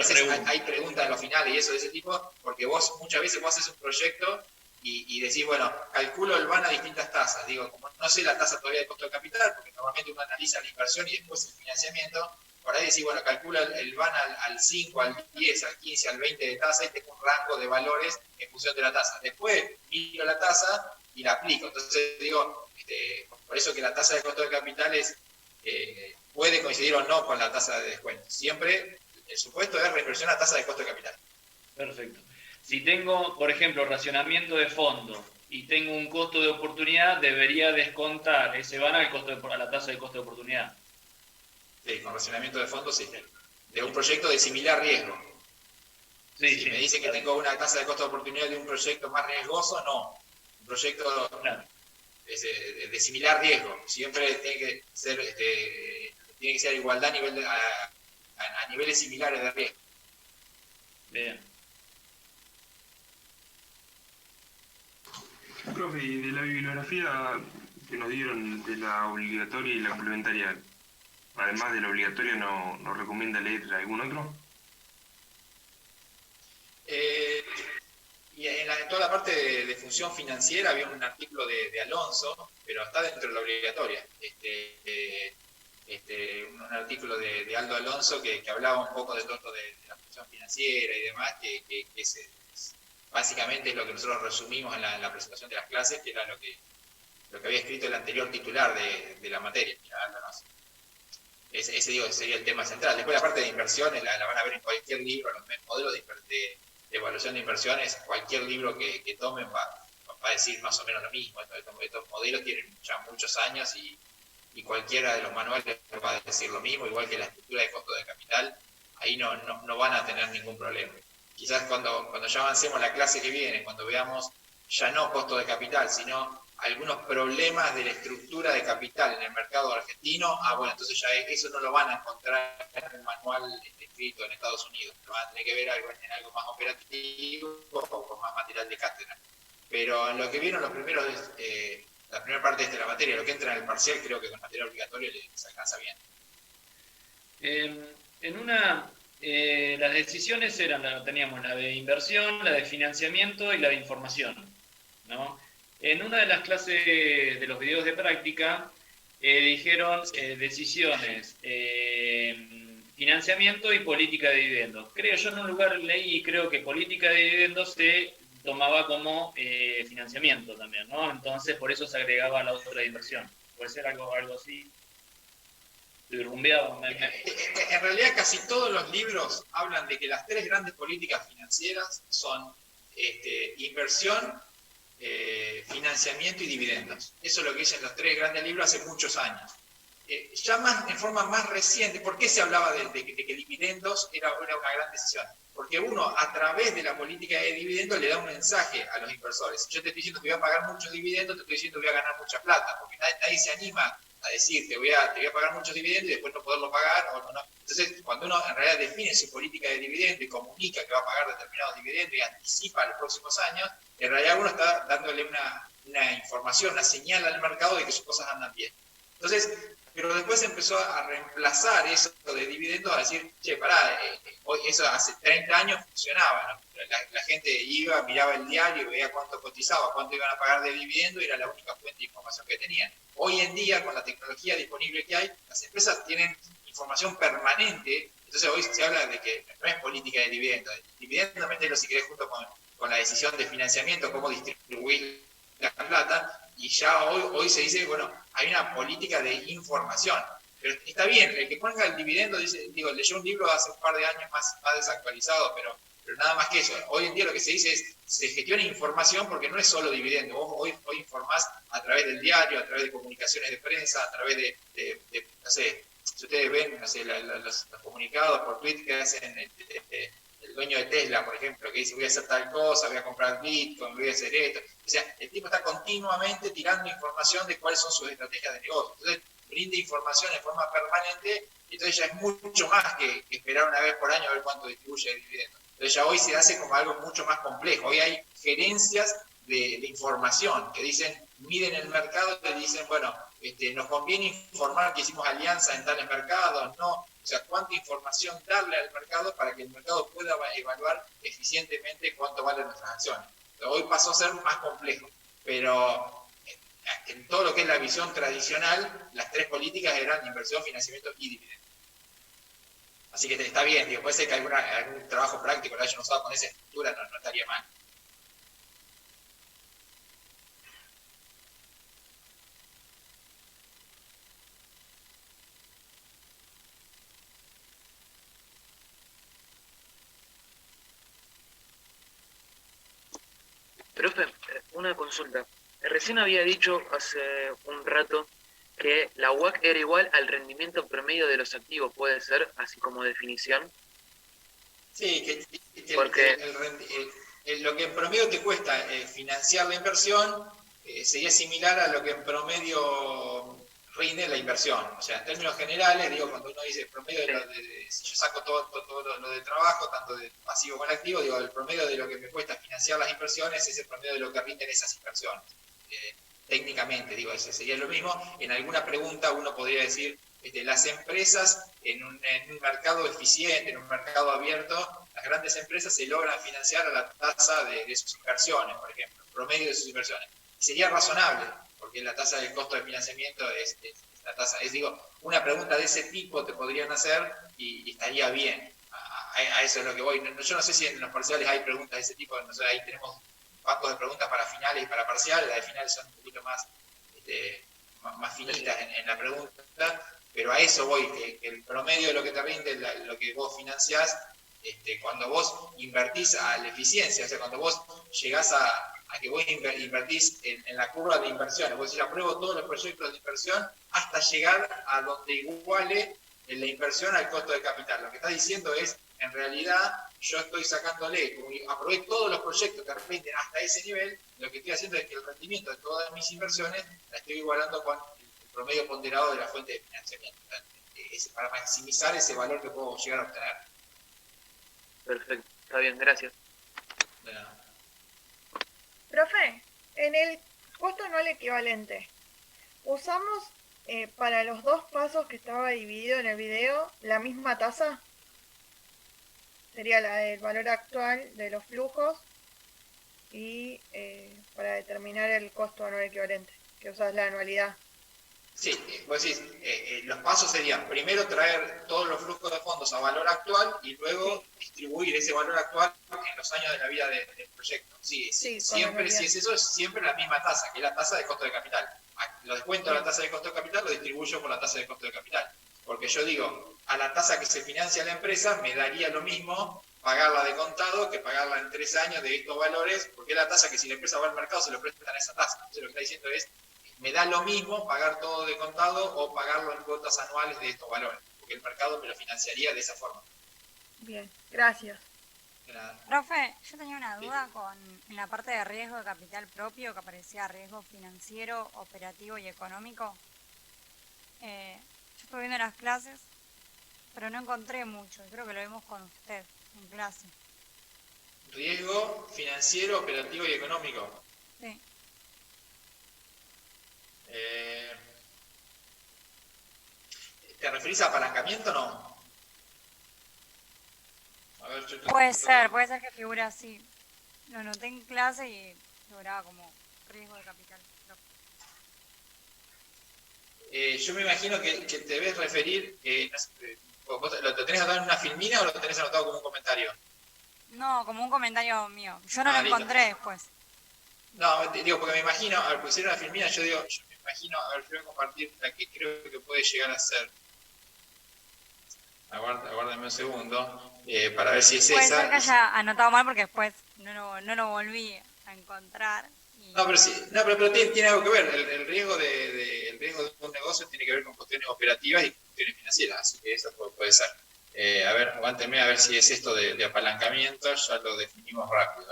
pregunta. Hay preguntas en los finales y eso de ese tipo, porque vos muchas veces vos haces un proyecto y decís, bueno, calculo el BAN a distintas tasas. Como no sé la tasa todavía de costo de capital, porque normalmente uno analiza la inversión y después el financiamiento, por ahí decís, bueno, calcula el BAN al 5, al 10, al 15, al 20 de tasa y tengo un rango de valores en función de la tasa. Después miro la tasa y la aplico. Entonces por eso que la tasa de costo de capital puede coincidir o no con la tasa de descuento. Siempre el supuesto es reinversión a tasa de costo de capital. Perfecto. Si tengo, por ejemplo, racionamiento de fondo y tengo un costo de oportunidad, debería descontar ese BAN a la tasa de costo de oportunidad. Sí, con racionamiento de fondo, sí. De un proyecto de similar riesgo. Si me dicen que tengo una tasa de costo de oportunidad de un proyecto más riesgoso, no. Un proyecto de similar riesgo. Siempre tiene que ser igualdad a niveles similares de riesgo. Bien. Profe, y de la bibliografía que nos dieron de la obligatoria y la complementaria, además de la obligatoria, ¿nos recomienda leer algún otro? Y en toda la parte de función financiera había un artículo de Alonso, pero está dentro de la obligatoria. Un artículo de Aldo Alonso que hablaba un poco de todo esto de la función financiera y demás, que básicamente es lo que nosotros resumimos en la presentación de las clases, que era lo que había escrito el anterior titular de la materia, Aldo Alonso. Ese sería el tema central. Después la parte de inversiones la van a ver en cualquier libro, los modelos de evaluación de inversiones, cualquier libro que tomen va va a decir más o menos lo mismo. Estos modelos tienen ya muchos años y cualquiera de los manuales va a decir lo mismo, igual que la estructura de costo de capital, ahí no van a tener ningún problema. Quizás cuando ya avancemos la clase que viene, cuando veamos ya no costo de capital, sino algunos problemas de la estructura de capital en el mercado argentino, bueno, entonces ya eso no lo van a encontrar en un manual escrito en Estados Unidos, lo van a tener que ver en algo más operativo o con más material de cátedra. Pero en lo que vieron los primeros, la primera parte de la materia, lo que entra en el parcial, creo que con material obligatorio les alcanza bien. Las decisiones teníamos la de inversión, la de financiamiento y la de información, ¿no? En una de las clases de los videos de práctica dijeron decisiones, financiamiento y política de dividendos. Yo en un lugar leí y creo que política de dividendos se tomaba como financiamiento también, ¿no? Entonces por eso se agregaba la otra de inversión. ¿Puede ser algo así? Rumbeado. En realidad casi todos los libros hablan de que las tres grandes políticas financieras son inversión, financiamiento y dividendos. Eso es lo que dicen los tres grandes libros hace muchos años. Ya en forma más reciente, ¿por qué se hablaba de que dividendos era una gran decisión? Porque uno, a través de la política de dividendos, le da un mensaje a los inversores. Si yo te estoy diciendo que voy a pagar muchos dividendos, te estoy diciendo que voy a ganar mucha plata, porque nadie se anima a decir te voy a pagar muchos dividendos y después no poderlo pagar o no. Entonces, cuando uno en realidad define su política de dividendo y comunica que va a pagar determinados dividendos y anticipa los próximos años, en realidad uno está dándole una información, una señal al mercado de que sus cosas andan bien. Entonces, pero después empezó a reemplazar eso de dividendos a decir, che, pará, eso hace 30 años funcionaba, ¿no? La gente iba, miraba el diario, veía cuánto cotizaba, cuánto iban a pagar de dividendo, y era la única fuente de información que tenían. Hoy en día, con la tecnología disponible que hay, las empresas tienen información permanente, entonces hoy se habla de que no es política de dividendos. El dividendo, meterlo si querés junto con la decisión de financiamiento, cómo distribuir la plata, y ya hoy se dice, bueno, hay una política de información. Pero está bien, el que ponga el dividendo, leyó un libro hace un par de años más desactualizado, pero nada más que eso. Hoy en día lo que se dice es, se gestiona información porque no es solo dividendo. Vos hoy informás a través del diario, a través de comunicaciones de prensa, a través de no sé, si ustedes ven, no sé, los comunicados por tweet que hacen el dueño de Tesla, por ejemplo, que dice voy a hacer tal cosa, voy a comprar Bitcoin, voy a hacer esto. O sea, el tipo está continuamente tirando información de cuáles son sus estrategias de negocio. Entonces, brinda información en forma permanente, y entonces ya es mucho más que esperar una vez por año a ver cuánto distribuye el dividendo. Entonces ya hoy se hace como algo mucho más complejo. Hoy hay gerencias de información que miden el mercado y dicen, bueno, nos conviene informar que hicimos alianza en tales mercados, no. O sea, cuánta información darle al mercado para que el mercado pueda evaluar eficientemente cuánto valen nuestras acciones. Hoy pasó a ser más complejo, pero en todo lo que es la visión tradicional, las tres políticas eran inversión, financiamiento y dividendo. Así que está bien, puede ser que algún trabajo práctico lo hayan usado con esa estructura, no estaría mal. Profe, una consulta. Recién había dicho hace un rato que la WACC era igual al rendimiento promedio de los activos, ¿puede ser? Así como definición. Sí, que porque lo que en promedio te cuesta financiar la inversión sería similar a lo que en promedio rinde la inversión. O sea, en términos generales, cuando uno dice promedio, si yo saco todo lo de trabajo, tanto de pasivo como activo, el promedio de lo que me cuesta financiar las inversiones es el promedio de lo que rinden esas inversiones. Técnicamente, ese sería lo mismo. En alguna pregunta uno podría decir, las empresas en un mercado eficiente, en un mercado abierto, las grandes empresas se logran financiar a la tasa de sus inversiones, por ejemplo, promedio de sus inversiones. Sería razonable, porque la tasa del costo de financiamiento es la tasa. Una pregunta de ese tipo te podrían hacer y estaría bien. A eso es lo que voy. Yo no sé si en los parciales hay preguntas de ese tipo. Nosotros ahí tenemos bancos de preguntas para finales y para parciales. Las de finales son un poquito más finitas en la pregunta, pero a eso voy, que el promedio de lo que te rinde, lo que vos financiás, cuando vos invertís a la eficiencia, o sea, cuando vos llegás a a que vos invertís en la curva de inversiones. Vos decís, apruebo todos los proyectos de inversión hasta llegar a donde iguale la inversión al costo de capital. Lo que está diciendo es, en realidad, yo estoy sacándole, como aprobé todos los proyectos que rinden hasta ese nivel, lo que estoy haciendo es que el rendimiento de todas mis inversiones la estoy igualando con el promedio ponderado de la fuente de financiamiento, para maximizar ese valor que puedo llegar a obtener. Perfecto, está bien, gracias. De nada. Profe, en el costo anual equivalente, ¿usamos para los dos pasos que estaba dividido en el video la misma tasa? Sería la del valor actual de los flujos y para determinar el costo anual equivalente, que usas la anualidad. Sí, vos decís, los pasos serían primero traer todos los flujos de fondos a valor actual y luego distribuir ese valor actual en los años de la vida del proyecto. Sí, siempre, si es eso, es siempre la misma tasa, que es la tasa de costo de capital. Lo descuento a la tasa de costo de capital, lo distribuyo por la tasa de costo de capital. Porque yo digo, a la tasa que se financia la empresa me daría lo mismo pagarla de contado que pagarla en 3 años de estos valores, porque es la tasa que si la empresa va al mercado se lo prestan a esa tasa. Entonces lo que está diciendo es, me da lo mismo pagar todo de contado o pagarlo en cuotas anuales de estos valores, porque el mercado me lo financiaría de esa forma. Bien, gracias. Profe, yo tenía una duda en la parte de riesgo de capital propio, que aparecía riesgo financiero, operativo y económico. Yo estuve viendo las clases, pero no encontré mucho, creo que lo vimos con usted en clase. Riesgo financiero, operativo y económico. Sí. ¿Te referís a apalancamiento o no? A ver, puede ser que figure así. Lo noté en clase y figuraba como riesgo de capital. Yo me imagino que te debes referir, no sé, ¿vos lo tenés anotado en una filmina o lo tenés anotado como un comentario? No, como un comentario mío. Yo no lo encontré después. No, digo, porque me imagino, al pusieron una filmina, yo me imagino, a ver, yo voy a compartir la que creo que puede llegar a ser. Aguárdame un segundo, para ver si es puede esa. Puede ser que haya anotado mal porque después no lo volví a encontrar. No, pero sí, pero tiene algo que ver. El riesgo el riesgo de un negocio tiene que ver con cuestiones operativas y cuestiones financieras, así que eso puede ser. A ver, aguántenme a ver si es esto de apalancamiento, ya lo definimos rápido.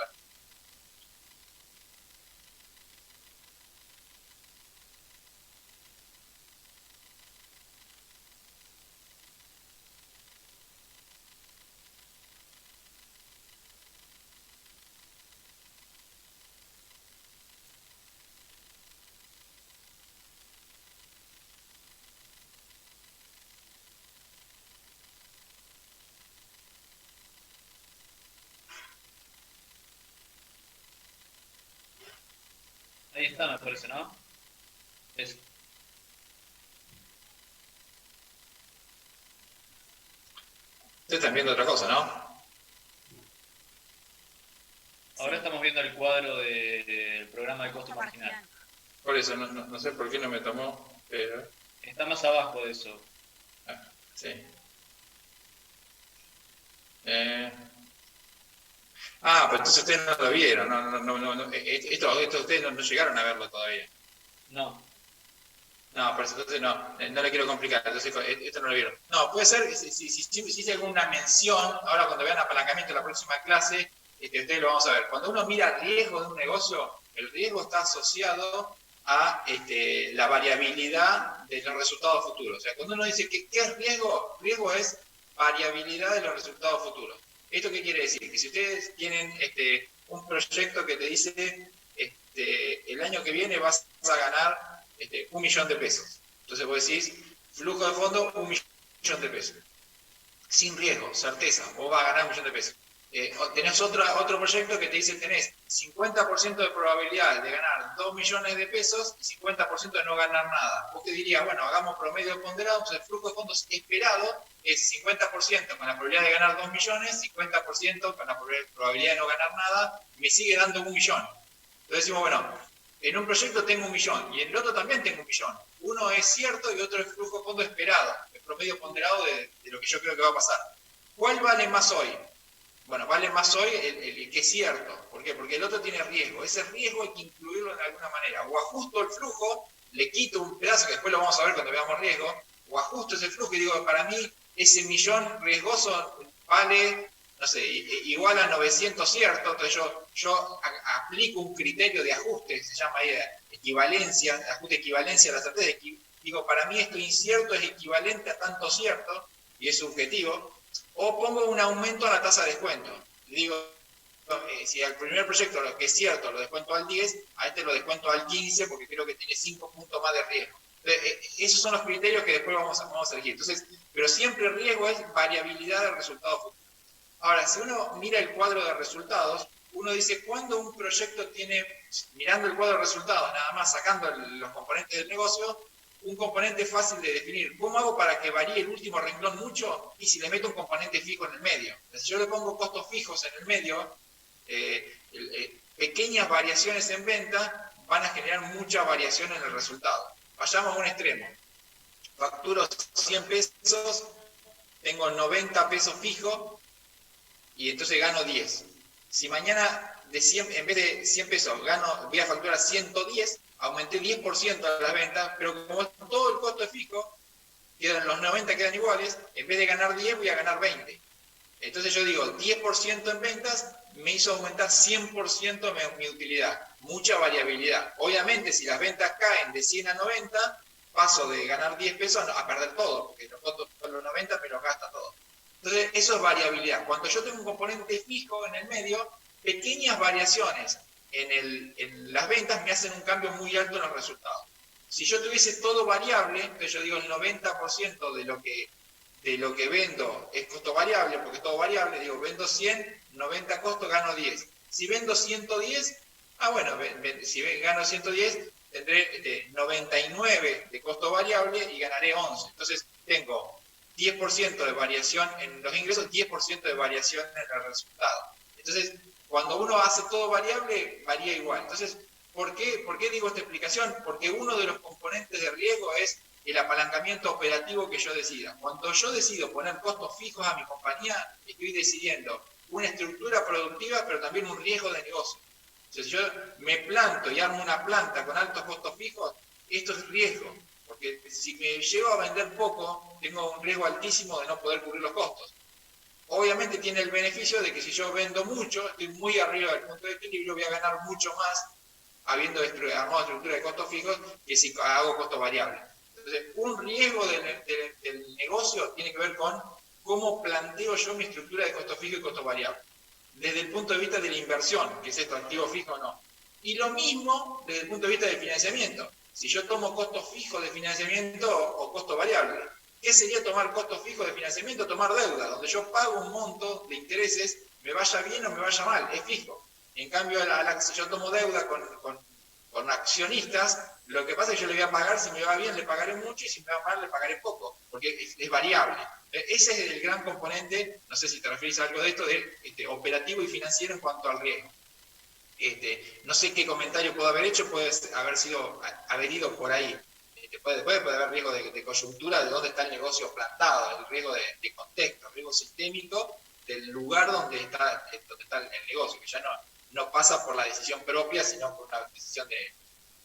Ahí está, me parece, ¿no? Es. Ustedes están viendo otra cosa, ¿no? Ahora estamos viendo el cuadro del programa de costo marginal. Por eso, no sé por qué no me tomó, pero... Está más abajo de eso. Sí. Pero entonces ustedes no lo vieron, no, esto ustedes no llegaron a verlo todavía. No. No, por eso entonces no le quiero complicar, entonces esto no lo vieron. No, puede ser, si hice alguna mención, ahora cuando vean apalancamiento en la próxima clase, ustedes lo vamos a ver. Cuando uno mira riesgo de un negocio, el riesgo está asociado a la variabilidad de los resultados futuros. O sea, cuando uno dice ¿qué es riesgo? Riesgo es variabilidad de los resultados futuros. ¿Esto qué quiere decir? Que si ustedes tienen un proyecto que te dice el año que viene vas a ganar 1 millón de pesos. Entonces vos decís, flujo de fondo, 1 millón de pesos. Sin riesgo, certeza, vos vas a ganar 1 millón de pesos. Tenés otro proyecto que te dice, tenés 50% de probabilidad de ganar 2 millones de pesos y 50% de no ganar nada. Vos te dirías, bueno, hagamos promedio ponderado, pues el flujo de fondos esperado es 50% con la probabilidad de ganar 2 millones, 50% con la probabilidad de no ganar nada, me sigue dando 1 millón. Entonces decimos, bueno, en un proyecto tengo 1 millón y en el otro también tengo 1 millón. Uno es cierto y otro es flujo de fondo esperado, el promedio ponderado de lo que yo creo que va a pasar. ¿Cuál vale más hoy? Bueno, vale más hoy el que es cierto. ¿Por ¿Por qué? Porque el otro tiene riesgo. Ese riesgo hay que incluirlo de alguna manera. O ajusto el flujo, le quito un pedazo, que después lo vamos a ver cuando veamos riesgo, o ajusto ese flujo y digo, para mí ese millón riesgoso vale, no sé, igual a 900 cierto, entonces yo aplico un criterio de ajuste, se llama ahí equivalencia, ajuste equivalencia a la certeza, digo, para mí esto incierto es equivalente a tanto cierto, y es subjetivo, o pongo un aumento a la tasa de descuento. Digo, si al primer proyecto lo que es cierto lo descuento al 10, a este lo descuento al 15 porque creo que tiene 5 puntos más de riesgo. Esos son los criterios que después vamos a elegir. Entonces, pero siempre el riesgo es variabilidad del resultado futuro. Ahora, si uno mira el cuadro de resultados, uno dice, ¿cuándo un proyecto tiene, mirando el cuadro de resultados, nada más sacando los componentes del negocio, un componente fácil de definir? ¿Cómo hago para que varíe el último renglón mucho? Y si le meto un componente fijo en el medio. Si yo le pongo costos fijos en el medio, pequeñas variaciones en venta van a generar mucha variación en el resultado. Vayamos a un extremo. Facturo 100 pesos, tengo 90 pesos fijos y entonces gano 10. Si mañana en vez de 100 pesos voy a facturar 110, aumenté 10% de las ventas, pero como todo el costo es fijo, los 90 quedan iguales, en vez de ganar 10 voy a ganar 20. Entonces yo digo, 10% en ventas me hizo aumentar 100% mi utilidad. Mucha variabilidad. Obviamente, si las ventas caen de 100 a 90, paso de ganar 10 pesos a perder todo, porque los costos son los 90 me los gasta todo. Entonces, eso es variabilidad. Cuando yo tengo un componente fijo en el medio, pequeñas variaciones en las ventas me hacen un cambio muy alto en los resultados. Si yo tuviese todo variable, entonces yo digo el 90% de lo que vendo es costo variable, porque es todo variable, digo, vendo 100, 90 costos, gano 10. Si vendo 110, si gano 110, tendré 99 de costo variable y ganaré 11. Entonces, tengo 10% de variación en los ingresos, 10% de variación en el resultado. Entonces, cuando uno hace todo variable, varía igual. Entonces, ¿por qué digo esta explicación? Porque uno de los componentes de riesgo es el apalancamiento operativo que yo decida. Cuando yo decido poner costos fijos a mi compañía, estoy decidiendo una estructura productiva, pero también un riesgo de negocio. Entonces, si yo me planto y armo una planta con altos costos fijos, esto es riesgo, porque si me llego a vender poco, tengo un riesgo altísimo de no poder cubrir los costos. Obviamente tiene el beneficio de que si yo vendo mucho, estoy muy arriba del punto de equilibrio, voy a ganar mucho más habiendo armado estructura de costos fijos que si hago costos variables. Entonces, un riesgo del negocio tiene que ver con cómo planteo yo mi estructura de costo fijo y costo variable. Desde el punto de vista de la inversión, que es esto, activo fijo o no. Y lo mismo desde el punto de vista del financiamiento. Si yo tomo costos fijos de financiamiento o costo variable, ¿qué sería tomar costos fijos de financiamiento? Tomar deuda, donde yo pago un monto de intereses, me vaya bien o me vaya mal, es fijo. En cambio, si yo tomo deuda con accionistas, lo que pasa es que yo le voy a pagar, si me va bien le pagaré mucho y si me va mal le pagaré poco, porque es variable. Ese es el gran componente, no sé si te refieres a algo de esto, de operativo y financiero en cuanto al riesgo. No sé qué comentario puedo haber hecho, puede haber ido por ahí. Puede haber riesgo de coyuntura, de dónde está el negocio plantado, el riesgo de contexto, el riesgo sistémico del lugar donde está el negocio, que ya no pasa por la decisión propia, sino por una decisión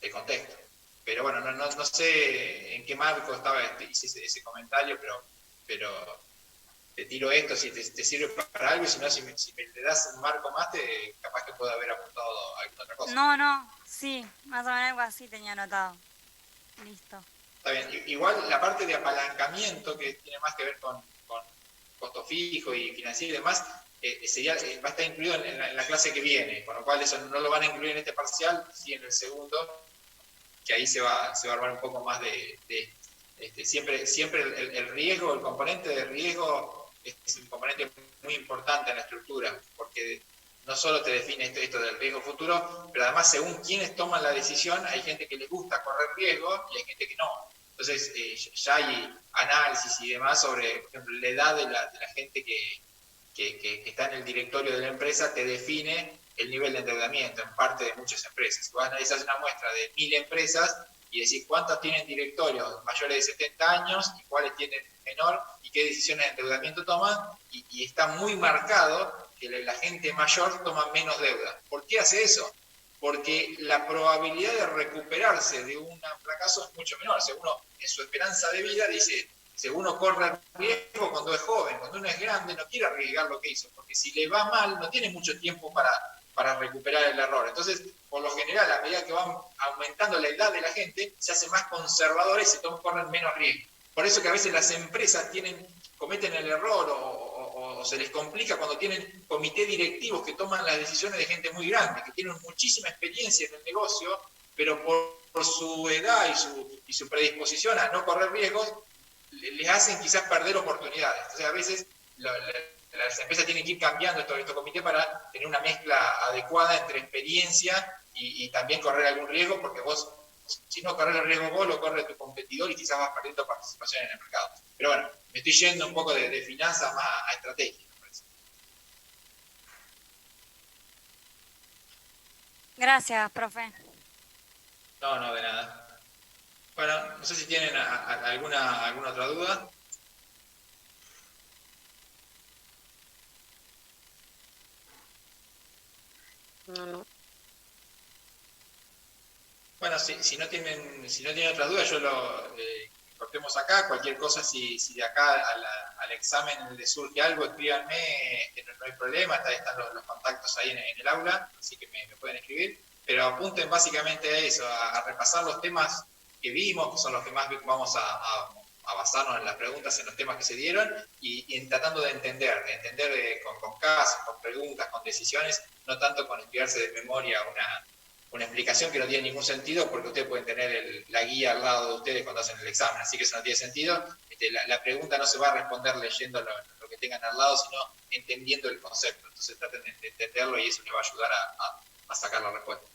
de contexto. Pero bueno, no sé en qué marco hice ese comentario, pero te tiro esto si te sirve para algo, y si no, si me le das un marco más, capaz que puedo haber apuntado a alguna otra cosa. No, sí, más o menos algo así tenía anotado. Listo. Está bien, igual la parte de apalancamiento, que tiene más que ver con costo fijo y financiero y demás, va a estar incluido en la clase que viene, con lo cual eso no lo van a incluir en este parcial, sí en el segundo, que ahí se va a armar un poco más siempre el riesgo, el componente de riesgo es un componente muy importante en la estructura, porque no solo te define esto del riesgo futuro, pero además según quienes toman la decisión, hay gente que les gusta correr riesgo y hay gente que no. Entonces ya hay análisis y demás sobre, por ejemplo, la edad de la gente que está en el directorio de la empresa, te define el nivel de endeudamiento en parte de muchas empresas. Si vos analizás una muestra de 1000 empresas y decís cuántas tienen directorios mayores de 70 años y cuáles tienen menor y qué decisiones de endeudamiento toman, y está muy marcado que la gente mayor toma menos deuda. ¿Por qué hace eso? Porque la probabilidad de recuperarse de un fracaso es mucho menor. O sea, uno en su esperanza de vida dice, si uno corre riesgo cuando es joven, cuando uno es grande no quiere arriesgar lo que hizo, porque si le va mal no tiene mucho tiempo para recuperar el error. Entonces, por lo general, a medida que van aumentando la edad de la gente, se hacen más conservadores y corren menos riesgo. Por eso que a veces las empresas cometen el error o se les complica cuando tienen comités directivos que toman las decisiones de gente muy grande, que tienen muchísima experiencia en el negocio, pero por su edad y su predisposición a no correr riesgos, les hacen quizás perder oportunidades. Entonces, a veces las empresas tienen que ir cambiando estos comités para tener una mezcla adecuada entre experiencia y también correr algún riesgo, porque vos, si no corres el riesgo vos, lo corre tu competidor y quizás vas perdiendo participación en el mercado. Pero bueno, me estoy yendo un poco de finanzas más a estrategia, me parece. Gracias, profe. No, de nada. Bueno, no sé si tienen alguna otra duda. No. Bueno, si no tienen otra duda, yo lo cortemos acá. Cualquier cosa, si de acá al examen les surge algo, escríbanme, no hay problema, están los contactos ahí en el aula, así que me pueden escribir. Pero apunten básicamente a eso, a repasar los temas que vimos, que son los que más vamos a basarnos en las preguntas, en los temas que se dieron, y en tratando de entender con casos, con preguntas, con decisiones, no tanto con estudiarse de memoria una explicación que no tiene ningún sentido, porque ustedes pueden tener la guía al lado de ustedes cuando hacen el examen, así que eso no tiene sentido. La pregunta no se va a responder leyendo lo que tengan al lado, sino entendiendo el concepto. Entonces traten de entenderlo y eso les va a ayudar a sacar la respuesta.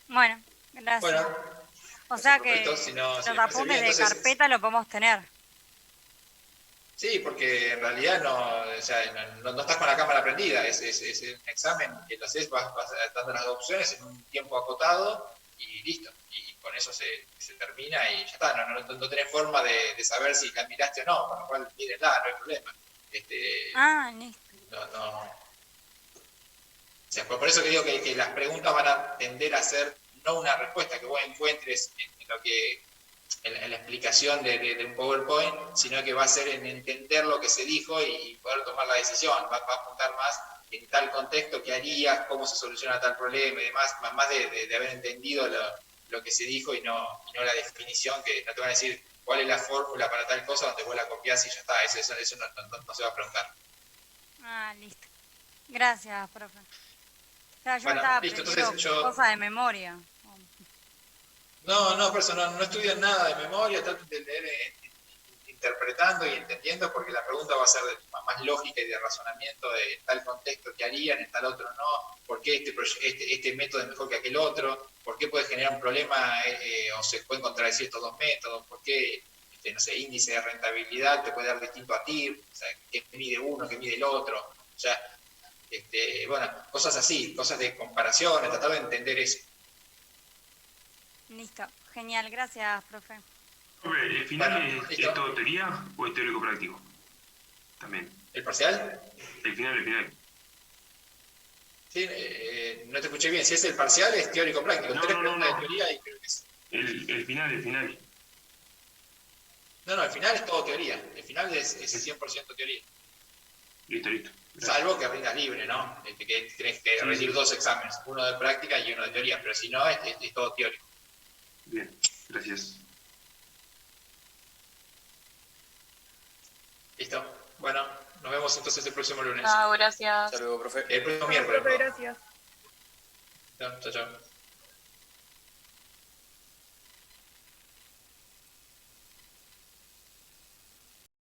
Bueno, gracias. Bueno, o sea por que supuesto, si los les parece apuntes bien, de carpeta lo podemos tener. Sí, porque en realidad no estás con la cámara prendida, es un examen que lo haces, vas dando las opciones en un tiempo acotado y listo. Y con eso se termina y ya está, no tenés forma de saber si la miraste o no, con lo cual mírenla, no hay problema. Listo. O sea, por eso que digo que las preguntas van a tender a ser no una respuesta que vos encuentres en la explicación de un PowerPoint, sino que va a ser en entender lo que se dijo y poder tomar la decisión. Va a apuntar más en tal contexto, qué harías, cómo se soluciona tal problema y demás, más de haber entendido lo que se dijo y no la definición, que no te van a decir cuál es la fórmula para tal cosa, donde vos la copiás y ya está. Eso no se va a preguntar. Listo. Gracias, profe. O sea, yo Bueno, estaba listo, aprendiendo entonces cosas de memoria. No, por eso no estudian nada de memoria, traten de leer interpretando y entendiendo, porque la pregunta va a ser más lógica y de razonamiento de tal contexto que harían, en tal otro no, por qué este método es mejor que aquel otro, por qué puede generar un problema o se pueden contradecir estos dos métodos, por qué, índice de rentabilidad te puede dar distinto a TIR, o sea, qué mide uno, qué mide el otro, o sea, cosas así, cosas de comparación, de tratar de entender eso. Listo, genial, gracias, profe. ¿El final es todo teoría o es teórico-práctico? También. ¿El parcial? El final. Sí, no te escuché bien. Si es el parcial, es teórico-práctico. No. De teoría y creo que es. El final. No, el final es todo teoría. El final es 100% teoría. Listo. Gracias. Salvo que rindas libre, ¿no? Que tenés que rendir dos exámenes, uno de práctica y uno de teoría, pero si no, es todo teórico. Bien, gracias. Listo. Bueno, nos vemos entonces el próximo lunes. Chao, gracias. Hasta luego, profe. El próximo miércoles. Profe, gracias. Chao.